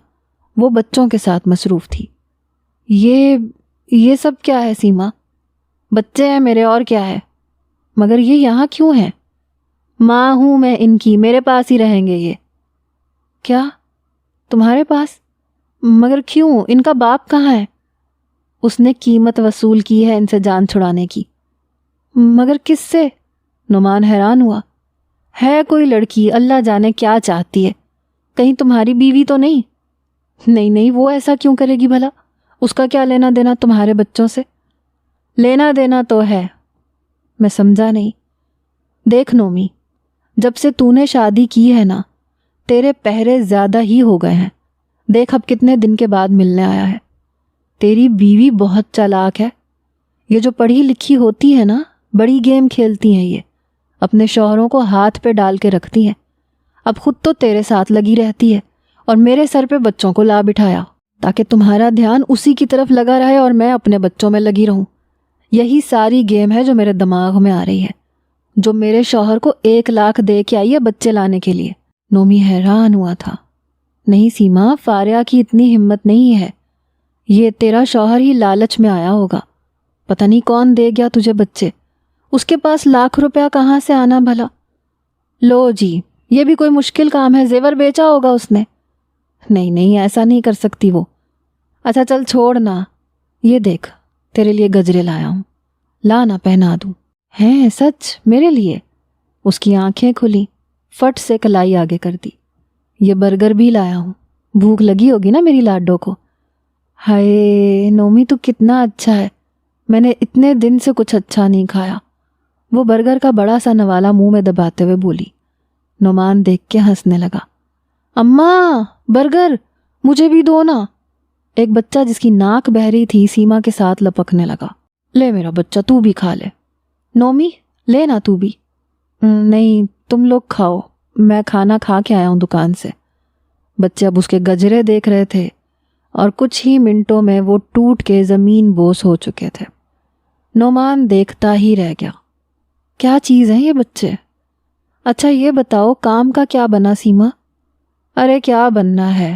وہ بچوں کے ساتھ مصروف تھی۔ یہ سب کیا ہے سیما؟ بچے ہیں میرے، اور کیا ہے؟ مگر یہ یہاں کیوں ہیں؟ ماں ہوں میں ان کی، میرے پاس ہی رہیں گے یہ۔ کیا؟ تمہارے پاس؟ مگر کیوں؟ ان کا باپ کہاں ہے؟ اس نے قیمت وصول کی ہے ان سے جان چھڑانے کی۔ مگر کس سے؟ نعمان حیران ہوا۔ ہے کوئی لڑکی، اللہ جانے کیا چاہتی ہے، کہیں تمہاری بیوی تو نہیں؟ نہیں، وہ ایسا کیوں کرے گی بھلا؟ اس کا کیا لینا دینا تمہارے بچوں سے؟ لینا دینا تو ہے، میں سمجھا نہیں۔ دیکھ نومی، جب سے تو نے شادی کی ہے نا، تیرے پہرے زیادہ ہی ہو گئے ہیں۔ دیکھ اب کتنے دن کے بعد ملنے آیا ہے۔ تیری بیوی بہت چالاک ہے۔ یہ جو پڑھی لکھی ہوتی ہے نا، بڑی گیم کھیلتی ہیں یہ، اپنے شوہروں کو ہاتھ پہ ڈال کے رکھتی ہیں۔ اب خود تو تیرے ساتھ لگی رہتی ہے اور میرے سر پہ بچوں کو لا بٹھایا تاکہ تمہارا دھیان اسی کی طرف لگا رہے اور میں اپنے بچوں میں لگی رہوں۔ یہی ساری گیم ہے جو میرے دماغ میں آ رہی ہے، جو میرے شوہر کو 1 لاکھ دے کے آئی ہے بچے لانے کے لیے۔ نومی حیران ہوا تھا۔ نہیں سیما، فارحہ کی اتنی ہمت نہیں ہے، یہ تیرا شوہر ہی لالچ میں آیا ہوگا، پتہ نہیں کون دے گیا تجھے بچے، اس کے پاس 1 لاکھ روپیہ کہاں سے آنا بھلا؟ لو جی، یہ بھی کوئی مشکل کام ہے، زیور بیچا ہوگا اس نے۔ نہیں، ایسا نہیں کر سکتی وہ۔ اچھا چل چھوڑ نا، یہ دیکھ تیرے لیے گجرے لایا ہوں، لا نا پہنا دوں۔ ہیں سچ میرے لیے؟ اس کی آنکھیں کھلی، فٹ سے کلائی آگے کر دی۔ یہ برگر بھی لایا ہوں، بھوک لگی ہوگی نا میری لاڈو کو۔ ہائے نومی، تو کتنا اچھا ہے، میں نے اتنے دن سے کچھ اچھا نہیں کھایا۔ وہ برگر کا بڑا سا نوالا منہ میں دباتے ہوئے بولی۔ نعمان دیکھ کے ہنسنے لگا۔ اماں برگر مجھے بھی دو نا۔ ایک بچہ جس کی ناک بہہ رہی تھی سیما کے ساتھ لپکنے لگا۔ لے میرا بچہ، تو بھی کھا لے۔ نومی لے نا تو بھی۔ نہیں تم لوگ کھاؤ، میں کھانا کھا کے آیا ہوں دکان سے۔ بچے اب اس کے گجرے دیکھ رہے تھے اور کچھ ہی منٹوں میں وہ ٹوٹ کے زمین بوس ہو چکے تھے۔ نعمان دیکھتا ہی رہ گیا۔ کیا چیز ہیں یہ بچے؟ اچھا یہ بتاؤ کام کا کیا بنا سیما؟ ارے کیا بننا ہے،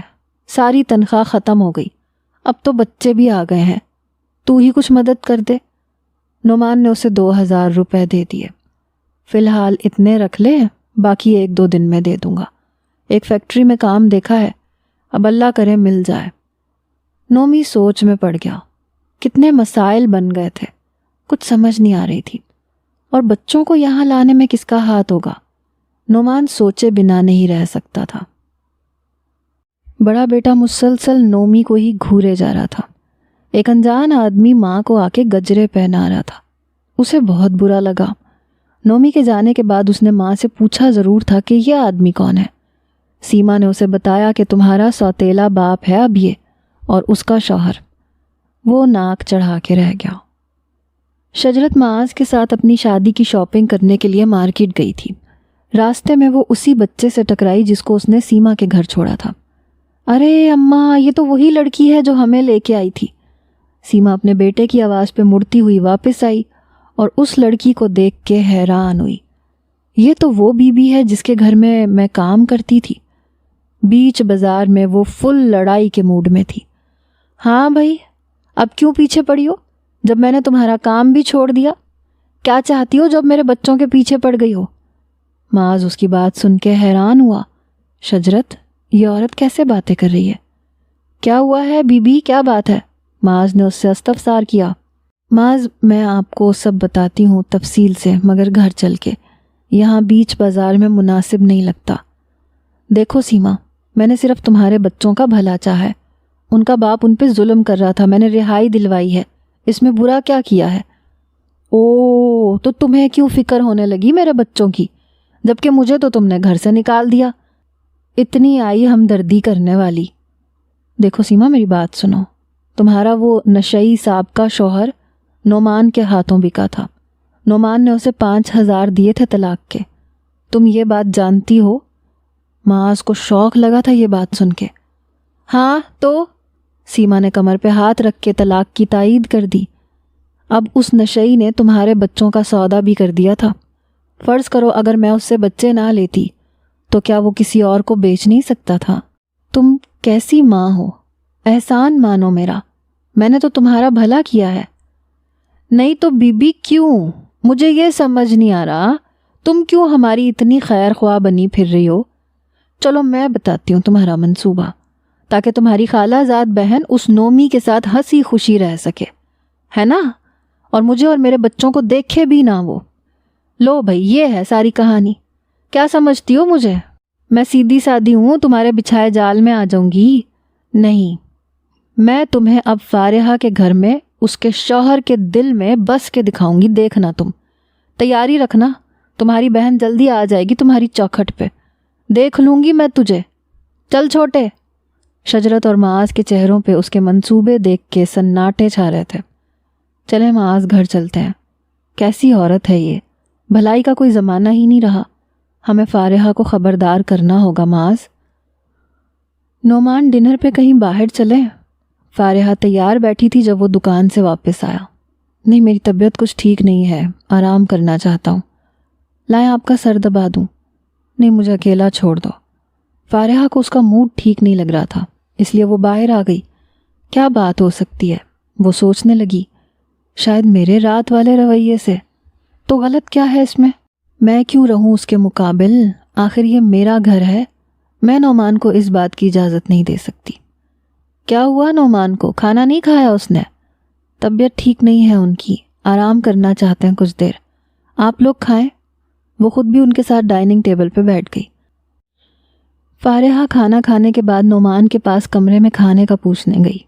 ساری تنخواہ ختم ہو گئی، اب تو بچے بھی آ گئے ہیں، تو ہی کچھ مدد کر دے۔ نعمان نے اسے 2000 روپے دے دیے۔ فی الحال اتنے رکھ لے، باقی 1-2 دن میں دے دوں گا، ایک فیکٹری میں کام دیکھا ہے، اب اللہ کرے مل جائے۔ نومی سوچ میں پڑ گیا، کتنے مسائل بن گئے تھے، کچھ سمجھ نہیں آ رہی تھی، اور بچوں کو یہاں لانے میں کس کا ہاتھ ہوگا؟ نعمان سوچے بنا نہیں رہ سکتا تھا۔ بڑا بیٹا مسلسل نومی کو ہی گھورے جا رہا تھا۔ ایک انجان آدمی ماں کو آ کے گجرے پہنا رہا تھا۔ اسے بہت برا لگا۔ نومی کے جانے کے بعد اس نے ماں سے پوچھا ضرور تھا کہ یہ آدمی کون ہے۔ سیما نے اسے بتایا کہ تمہارا سوتیلا باپ ہے اب یہ، اور اس کا شوہر۔ وہ ناک چڑھا کے رہ گیا۔ شجرت معاذ کے ساتھ اپنی شادی کی شاپنگ کرنے کے لیے مارکیٹ گئی تھی۔ راستے میں وہ اسی بچے سے ٹکرائی جس کو اس نے سیما کے گھر چھوڑا تھا۔ ارے اماں، یہ تو وہی لڑکی ہے جو ہمیں لے کے آئی تھی۔ سیما اپنے بیٹے کی آواز پہ مڑتی ہوئی واپس آئی اور اس لڑکی کو دیکھ کے حیران ہوئی۔ یہ تو وہ بی بی ہے جس کے گھر میں کام کرتی تھی۔ بیچ بازار میں وہ فل لڑائی کے موڈ میں تھی۔ ہاں بھائی، اب کیوں پیچھے پڑی ہو جب میں نے تمہارا کام بھی چھوڑ دیا؟ کیا چاہتی ہو جب میرے بچوں کے پیچھے پڑ گئی ہو؟ معاذ اس کی بات سن کے حیران ہوا۔ شجرت، یہ عورت کیسے باتیں کر رہی ہے؟ کیا ہوا ہے بی بی، کیا بات ہے؟ معاذ نے اس سے استفسار کیا۔ معاذ، میں آپ کو سب بتاتی ہوں تفصیل سے، مگر گھر چل کے، یہاں بیچ بازار میں مناسب نہیں لگتا۔ دیکھو سیما، میں نے صرف تمہارے بچوں کا بھلا چاہا ہے۔ ان کا باپ ان پہ ظلم کر رہا تھا، میں نے رہائی دلوائی ہے۔ اس میں برا کیا کیا ہے؟ او، تو تمہیں کیوں فکر ہونے لگی میرے بچوں کی، جبکہ مجھے تو تم نے گھر سے نکال دیا۔ اتنی آئی ہمدردی کرنے والی۔ دیکھو سیما، میری بات سنو۔ تمہارا وہ نشئی صاحب کا شوہر نعمان کے ہاتھوں بکا تھا۔ نعمان نے اسے 5,000 دیے تھے طلاق کے۔ تم یہ بات جانتی ہو؟ معاذ کو شوق لگا تھا یہ بات سن کے۔ ہاں تو؟ سیما نے کمر پہ ہاتھ رکھ کے طلاق کی تائید کر دی۔ اب اس نشئی نے تمہارے بچوں کا سودا بھی کر دیا تھا۔ فرض کرو اگر میں اس سے بچے نہ لیتی تو کیا وہ کسی اور کو بیچ نہیں سکتا تھا؟ تم کیسی ماں ہو؟ احسان مانو میرا، میں نے تو تمہارا بھلا کیا ہے۔ نہیں تو بی بی کیوں؟ مجھے یہ سمجھ نہیں آ رہا، تم کیوں ہماری اتنی خیر خواہ بنی پھر رہی ہو؟ چلو میں بتاتی ہوں تمہارا منصوبہ، تاکہ تمہاری خالہ زاد بہن اس نومی کے ساتھ ہنسی خوشی رہ سکے، ہے نا؟ اور مجھے اور میرے بچوں کو دیکھے بھی نہ وہ۔ لو بھائی، یہ ہے ساری کہانی۔ کیا سمجھتی ہو مجھے؟ میں سیدھی سادی ہوں، تمہارے بچھائے جال میں آ جاؤں گی؟ نہیں، میں تمہیں اب فارحہ کے گھر میں اس کے شوہر کے دل میں بس کے دکھاؤں گی، دیکھنا تم۔ تیاری رکھنا، تمہاری بہن جلدی آ جائے گی تمہاری چوکھٹ پہ، دیکھ لوں گی میں تجھے۔ چل چھوٹے۔ شجرت اور معاذ کے چہروں پہ اس کے منصوبے دیکھ کے سناٹے چھا رہے تھے۔ چلیں معاذ، گھر چلتے ہیں۔ کیسی عورت ہے یہ، بھلائی کا کوئی زمانہ ہی نہیں رہا۔ ہمیں فارحہ کو خبردار کرنا ہوگا معاذ۔ نعمان ڈنر پہ کہیں باہر چلیں؟ فارحہ تیار بیٹھی تھی جب وہ دکان سے واپس آیا۔ نہیں، میری طبیعت کچھ ٹھیک نہیں ہے، آرام کرنا چاہتا ہوں۔ لائیں آپ کا سر دبا دوں؟ نہیں، مجھے اکیلا چھوڑ دو۔ فارحہ کو اس کا موڈ ٹھیک نہیں لگ رہا تھا، اس لیے وہ باہر آ گئی۔ کیا بات ہو سکتی ہے؟ وہ سوچنے لگی۔ شاید میرے رات والے رویے سے۔ تو غلط کیا ہے اس میں کیوں رہوں اس کے مقابل؟ آخر یہ میرا گھر ہے، میں نعمان کو اس بات کی اجازت نہیں دے سکتی۔ کیا ہوا نعمان کو؟ کھانا نہیں کھایا اس نے؟ طبیعت ٹھیک نہیں ہے ان کی، آرام کرنا چاہتے ہیں کچھ دیر۔ آپ لوگ کھائیں۔ وہ خود بھی ان کے ساتھ ڈائننگ ٹیبل پہ بیٹھ گئی۔ فارحہ کھانا کھانے کے بعد نعمان کے پاس کمرے میں کھانے کا پوچھنے گئی،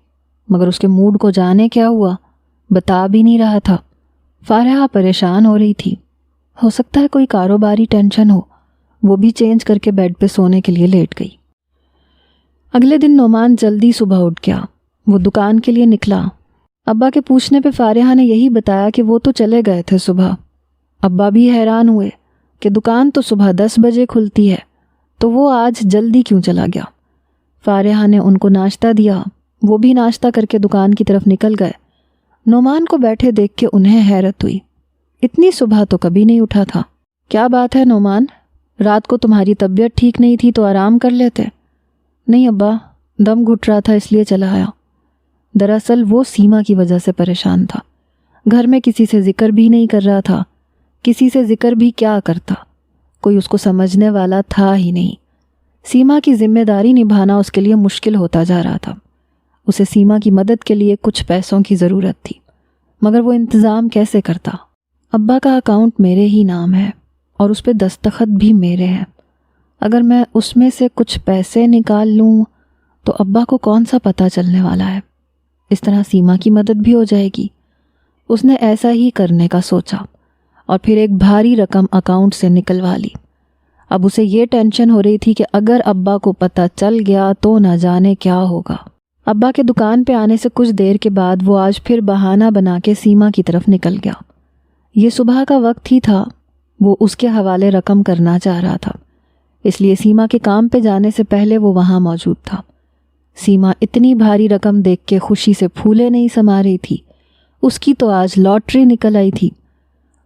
مگر اس کے موڈ کو جانے کیا ہوا، بتا بھی نہیں رہا تھا۔ فارحہ پریشان ہو رہی تھی، ہو سکتا ہے کوئی کاروباری ٹینشن ہو۔ وہ بھی چینج کر کے بیڈ پہ سونے کے لیے لیٹ گئی۔ اگلے دن نعمان جلدی صبح اٹھ گیا۔ وہ دکان کے لیے نکلا۔ ابا کے پوچھنے پہ فارحہ نے یہی بتایا کہ وہ تو چلے گئے تھے صبح۔ ابا بھی حیران ہوئے کہ دکان تو صبح 10 بجے کھلتی ہے، تو وہ آج جلدی کیوں چلا گیا؟ فارحہ نے ان کو ناشتہ دیا، وہ بھی ناشتہ کر کے دکان کی طرف نکل گئے۔ نعمان کو بیٹھے دیکھ کے انہیں حیرت ہوئی، اتنی صبح تو کبھی نہیں اٹھا تھا۔ کیا بات ہے نعمان، رات کو تمہاری طبیعت ٹھیک نہیں تھی تو آرام کر لیتے؟ نہیں ابا، دم گھٹ رہا تھا اس لیے چلا آیا۔ دراصل وہ سیما کی وجہ سے پریشان تھا، گھر میں کسی سے ذکر بھی نہیں کر رہا تھا۔ کسی سے ذکر بھی کیا کرتا، کوئی اس کو سمجھنے والا تھا ہی نہیں۔ سیما کی ذمہ داری نبھانا اس کے لیے مشکل ہوتا جا رہا تھا۔ اسے سیما کی مدد کے لیے کچھ پیسوں کی ضرورت تھی، مگر وہ انتظام کیسے کرتا؟ ابا کا اکاؤنٹ میرے ہی نام ہے، اور اس پہ دستخط بھی میرے ہیں۔ اگر میں اس میں سے کچھ پیسے نکال لوں تو ابا کو کون سا پتہ چلنے والا ہے؟ اس طرح سیما کی مدد بھی ہو جائے گی۔ اس نے ایسا ہی کرنے کا سوچا اور پھر ایک بھاری رقم اکاؤنٹ سے نکلوا لی۔ اب اسے یہ ٹینشن ہو رہی تھی کہ اگر ابا کو پتہ چل گیا تو نہ جانے کیا ہوگا۔ ابا کے دکان پہ آنے سے کچھ دیر کے بعد وہ آج پھر بہانہ بنا کے سیما کی طرف نکل گیا۔ یہ صبح کا وقت ہی تھا، وہ اس کے حوالے رقم کرنا چاہ رہا تھا، اس لیے سیما کے کام پہ جانے سے پہلے وہ وہاں موجود تھا۔ سیما اتنی بھاری رقم دیکھ کے خوشی سے پھولے نہیں سما رہی تھی۔ اس کی تو آج لاٹری نکل آئی تھی۔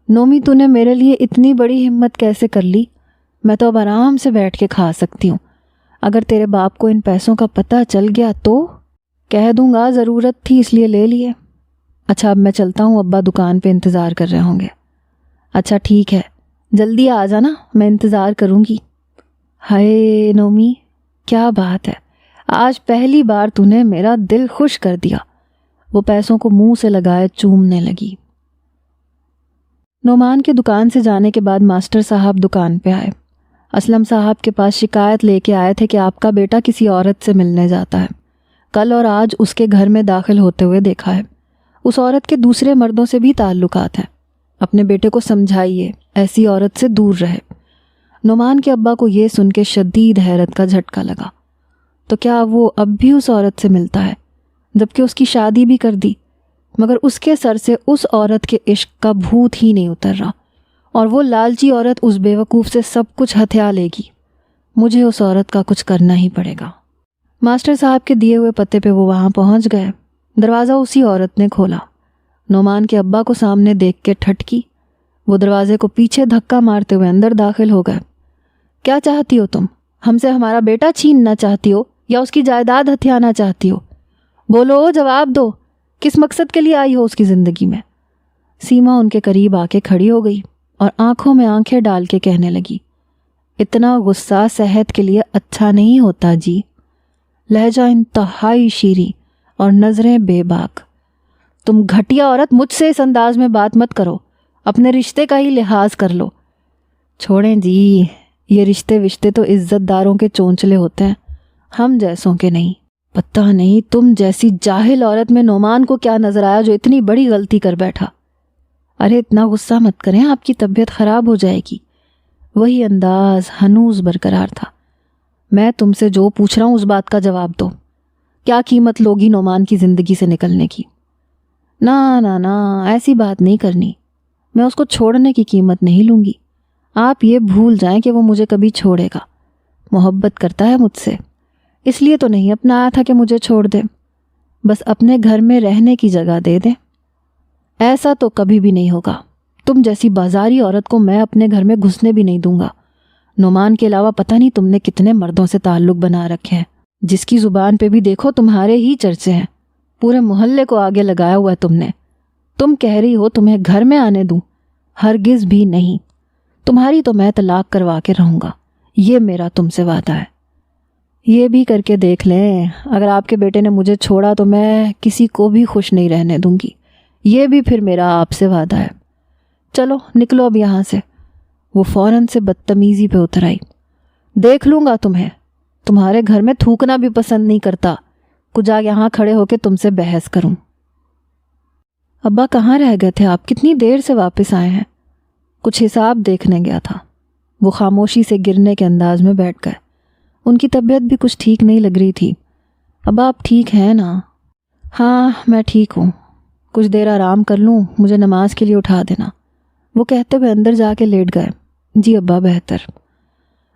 نومی، تو نے میرے لیے اتنی بڑی ہمت کیسے کر لی؟ میں تو اب آرام سے بیٹھ کے کھا سکتی ہوں۔ اگر تیرے باپ کو ان پیسوں کا پتہ چل گیا تو کہہ دوں گا ضرورت تھی اس لیے لے لیے۔ اچھا اب میں چلتا ہوں، ابا دکان پہ انتظار کر رہے ہوں گے۔ اچھا ٹھیک ہے، جلدی آ جانا، میں انتظار کروں گی۔ ہائے نومی، کیا بات ہے، آج پہلی بار تو نے میرا دل خوش کر دیا۔ وہ پیسوں کو منہ سے لگائے چومنے لگی۔ نعمان کے دکان سے جانے کے بعد ماسٹر صاحب دکان پہ آئے۔ اسلم صاحب کے پاس شکایت لے کے آئے تھے کہ آپ کا بیٹا کسی عورت سے ملنے جاتا ہے۔ کل اور آج اس کے گھر میں داخل ہوتے ہوئے دیکھا ہے۔ اس عورت کے دوسرے مردوں سے بھی تعلقات ہیں۔ اپنے بیٹے کو سمجھائیے ایسی عورت سے دور رہے۔ نعمان کے ابا کو یہ سن کے شدید حیرت کا جھٹکا لگا۔ تو کیا وہ اب بھی اس عورت سے ملتا ہے، جبکہ اس کی شادی بھی کر دی؟ مگر اس کے سر سے اس عورت کے عشق کا بھوت ہی نہیں اتر رہا، اور وہ لالچی عورت اس بیوقوف سے سب کچھ ہتھیا لے گی۔ مجھے اس عورت کا کچھ کرنا ہی پڑے گا۔ ماسٹر صاحب کے دیے ہوئے پتے پہ وہ وہاں پہنچ گئے۔ دروازہ اسی عورت نے کھولا۔ نعمان کے ابا کو سامنے دیکھ کے ٹھٹکی۔ وہ دروازے کو پیچھے دھکا مارتے ہوئے اندر داخل ہو گئے۔ کیا چاہتی ہو تم؟ ہم سے ہمارا بیٹا چھیننا چاہتی ہو یا اس کی جائیداد ہتھیانا چاہتی ہو؟ بولو، جواب دو، کس مقصد کے لیے آئی ہو اس کی زندگی میں؟ سیما ان کے قریب آ کے کھڑی ہو گئی اور آنکھوں میں آنکھیں ڈال کے کہنے لگی، اتنا غصہ صحت کے لیے اچھا نہیں ہوتا جی۔ لہجہ انتہائی شیریں اور نظریں بے باک۔ تم گھٹیا عورت، مجھ سے اس انداز میں بات مت کرو، اپنے رشتے کا ہی لحاظ کر لو۔ چھوڑیں جی، یہ رشتے وشتے تو عزت داروں کے چونچلے ہوتے ہیں، ہم جیسوں کے نہیں۔ پتہ نہیں تم جیسی جاہل عورت میں نعمان کو کیا نظر آیا جو اتنی بڑی غلطی کر بیٹھا۔ ارے اتنا غصہ مت کریں، آپ کی طبیعت خراب ہو جائے گی۔ وہی انداز ہنوز برقرار تھا۔ میں تم سے جو پوچھ رہا ہوں اس بات کا جواب دو۔ کیا قیمت لوگی نعمان کی زندگی سے نکلنے کی؟ نہ ایسی بات نہیں کرنی، میں اس کو چھوڑنے کی قیمت نہیں لوں گی۔ آپ یہ بھول جائیں کہ وہ مجھے کبھی چھوڑے گا۔ محبت کرتا ہے مجھ سے، اس لیے تو نہیں اپنایا تھا کہ مجھے چھوڑ دے، بس اپنے گھر میں رہنے کی جگہ دے دے۔ ایسا تو کبھی بھی نہیں ہوگا۔ تم جیسی بازاری عورت کو میں اپنے گھر میں گھسنے بھی نہیں دوں گا۔ نعمان کے علاوہ پتہ نہیں تم نے کتنے مردوں سے تعلق بنا رکھے ہیں، جس کی زبان پہ بھی دیکھو تمہارے ہی چرچے ہیں۔ پورے محلے کو آگے لگایا ہوا ہے تم نے۔ تم کہہ رہی ہو تمہیں گھر میں آنے دوں، ہرگز بھی نہیں۔ تمہاری تو میں طلاق کروا کے رہوں گا، یہ میرا تم سے وعدہ ہے۔ یہ بھی کر کے دیکھ لیں، اگر آپ کے بیٹے نے مجھے چھوڑا تو میں کسی کو بھی خوش نہیں رہنے دوں گی، یہ بھی پھر میرا آپ سے وعدہ ہے۔ چلو نکلو اب یہاں سے۔ وہ فوراً سے بدتمیزی پہ اتر آئی۔ دیکھ لوں گا تمہیں، تمہارے گھر میں تھوکنا بھی پسند نہیں کرتا، کجا یہاں کھڑے ہو کے تم سے بحث کروں۔ ابا کہاں رہ گئے تھے آپ؟ کتنی دیر سے واپس آئے ہیں؟ کچھ حساب دیکھنے گیا تھا۔ وہ خاموشی سے گرنے کے انداز میں بیٹھ گئے۔ ان کی طبیعت بھی کچھ ٹھیک نہیں لگ رہی تھی۔ ابا آپ ٹھیک ہیں نا؟ ہاں میں ٹھیک ہوں، کچھ دیر آرام کر لوں، مجھے نماز کے لیے اٹھا دینا۔ وہ کہتے ہوئے اندر جا کے لیٹ گئے۔ جی ابا بہتر۔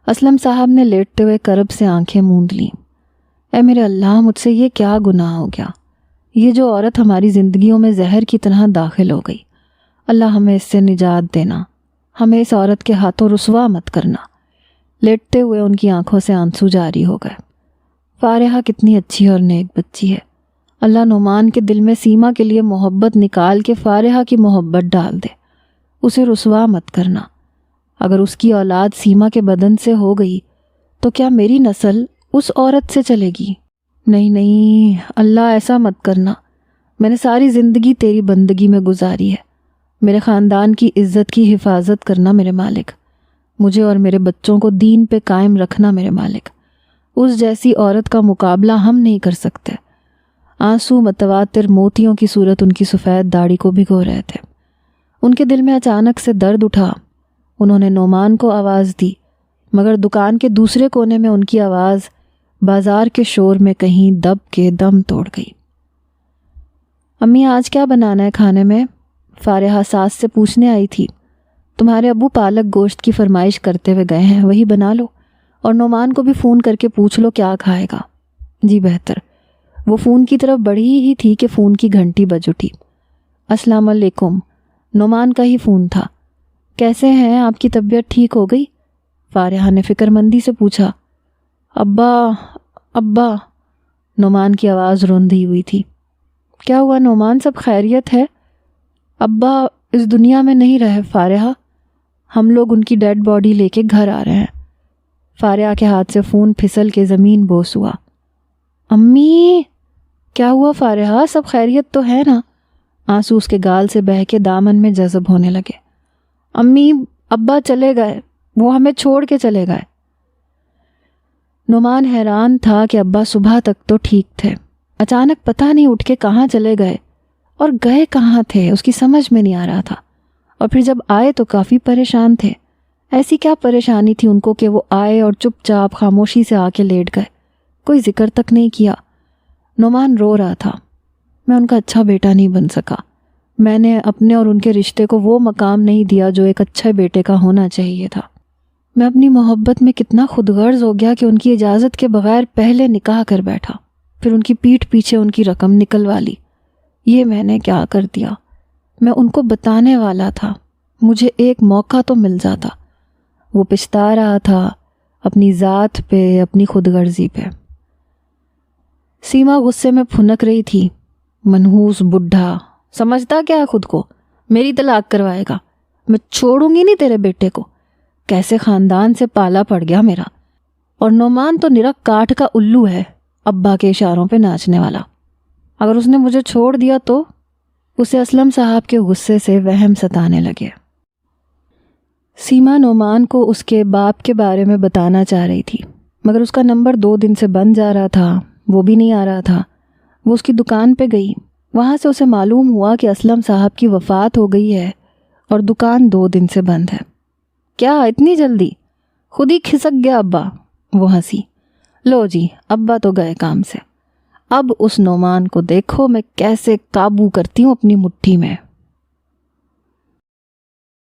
اسلم صاحب نے لیٹتے ہوئے کرب سے آنکھیں موند لیں۔ اے میرے اللہ، مجھ سے یہ کیا گناہ ہو گیا؟ یہ جو عورت ہماری زندگیوں میں زہر کی طرح داخل ہو گئی، اللہ ہمیں اس سے نجات دینا، ہمیں اس عورت کے ہاتھوں رسوا مت کرنا۔ لیٹتے ہوئے ان کی آنکھوں سے آنسو جاری ہو گئے۔ فارحہ کتنی اچھی اور نیک بچی ہے، اللہ نعمان کے دل میں سیما کے لیے محبت نکال کے فارحہ کی محبت ڈال دے، اسے رسوا مت کرنا۔ اگر اس کی اولاد سیما کے بدن سے ہو گئی تو کیا میری نسل اس عورت سے چلے گی؟ نہیں اللہ ایسا مت کرنا، میں نے ساری زندگی تیری بندگی میں گزاری ہے، میرے خاندان کی عزت کی حفاظت کرنا میرے مالک، مجھے اور میرے بچوں کو دین پہ قائم رکھنا میرے مالک، اس جیسی عورت کا مقابلہ ہم نہیں کر سکتے۔ آنسو متواتر موتیوں کی صورت ان کی سفید داڑھی کو بھگو رہے تھے۔ ان کے دل میں اچانک سے درد اٹھا۔ انہوں نے نعمان کو آواز دی، مگر دکان کے دوسرے کونے میں ان کی آواز بازار کے شور میں کہیں دب کے دم توڑ گئی۔ امی آج کیا بنانا ہے کھانے میں؟ فارحہ ساس سے پوچھنے آئی تھی۔ تمہارے ابو پالک گوشت کی فرمائش کرتے ہوئے گئے ہیں، وہی بنا لو، اور نعمان کو بھی فون کر کے پوچھ لو کیا کھائے گا۔ جی بہتر۔ وہ فون کی طرف بڑھی ہی تھی کہ فون کی گھنٹی بج اٹھی۔ السلام علیکم، نعمان کا ہی فون تھا۔ کیسے ہیں، آپ کی طبیعت ٹھیک ہو گئی؟ فارحہ نے فکر مندی سے پوچھا۔ ابا، نعمان کی آواز روندھی ہوئی تھی۔ کیا ہوا نعمان، سب خیریت ہے؟ ابا اس دنیا میں نہیں رہے فارحہ، ہم لوگ ان کی ڈیڈ باڈی لے کے گھر آ رہے ہیں۔ فارحہ کے ہاتھ سے فون پھسل کے زمین بوس ہوا۔ امی کیا ہوا فارحہ، سب خیریت تو ہے نا؟ آنسو اس کے گال سے بہہ کے دامن میں جذب ہونے لگے۔ امی ابا چلے گئے، وہ ہمیں چھوڑ کے چلے گئے۔ نعمان حیران تھا کہ ابا صبح تک تو ٹھیک تھے، اچانک پتہ نہیں اٹھ کے کہاں چلے گئے، اور گئے کہاں تھے اس کی سمجھ میں نہیں آ رہا تھا۔ اور پھر جب آئے تو کافی پریشان تھے۔ ایسی کیا پریشانی تھی ان کو کہ وہ آئے اور چپ چاپ خاموشی سے آ کے لیٹ گئے، کوئی ذکر تک نہیں کیا۔ نعمان رو رہا تھا۔ میں ان کا اچھا بیٹا نہیں بن سکا، میں نے اپنے اور ان کے رشتے کو وہ مقام نہیں دیا جو ایک اچھے بیٹے کا ہونا چاہیے تھا۔ میں اپنی محبت میں کتنا خود غرض ہو گیا کہ ان کی اجازت کے بغیر پہلے نکاح کر بیٹھا، پھر ان کی پیٹھ پیچھے ان کی رقم نکلوا لی۔ یہ میں نے کیا کر دیا؟ میں ان کو بتانے والا تھا، مجھے ایک موقع تو مل جاتا۔ وہ پچھتا رہا تھا اپنی ذات پہ، اپنی خود غرضی پہ۔ سیما غصے میں پھنک رہی تھی۔ منحوس بڈھا، سمجھتا کیا ہے خود کو؟ میری طلاق کروائے گا؟ میں چھوڑوں گی نہیں تیرے بیٹے کو۔ کیسے خاندان سے پالا پڑ گیا میرا۔ اور نعمان تو نرک کاٹھ کا الو ہے، ابا کے اشاروں پہ ناچنے والا۔ اگر اس نے مجھے چھوڑ دیا تو؟ اسے اسلم صاحب کے غصے سے وہم ستانے لگے۔ سیما نعمان کو اس کے باپ کے بارے میں بتانا چاہ رہی تھی، مگر اس کا نمبر 2 دن سے بند جا رہا تھا، وہ بھی نہیں آ رہا تھا۔ وہ اس کی دکان پہ گئی، وہاں سے اسے معلوم ہوا کہ اسلم صاحب کی وفات ہو گئی ہے اور دکان 2 دن سے بند ہے۔ کیا اتنی جلدی؟ خود ہی کھسک گیا ابا۔ وہ ہنسی۔ لو جی، ابا تو گئے کام سے، اب اس نعمان کو دیکھو میں کیسے قابو کرتی ہوں اپنی مٹھی میں۔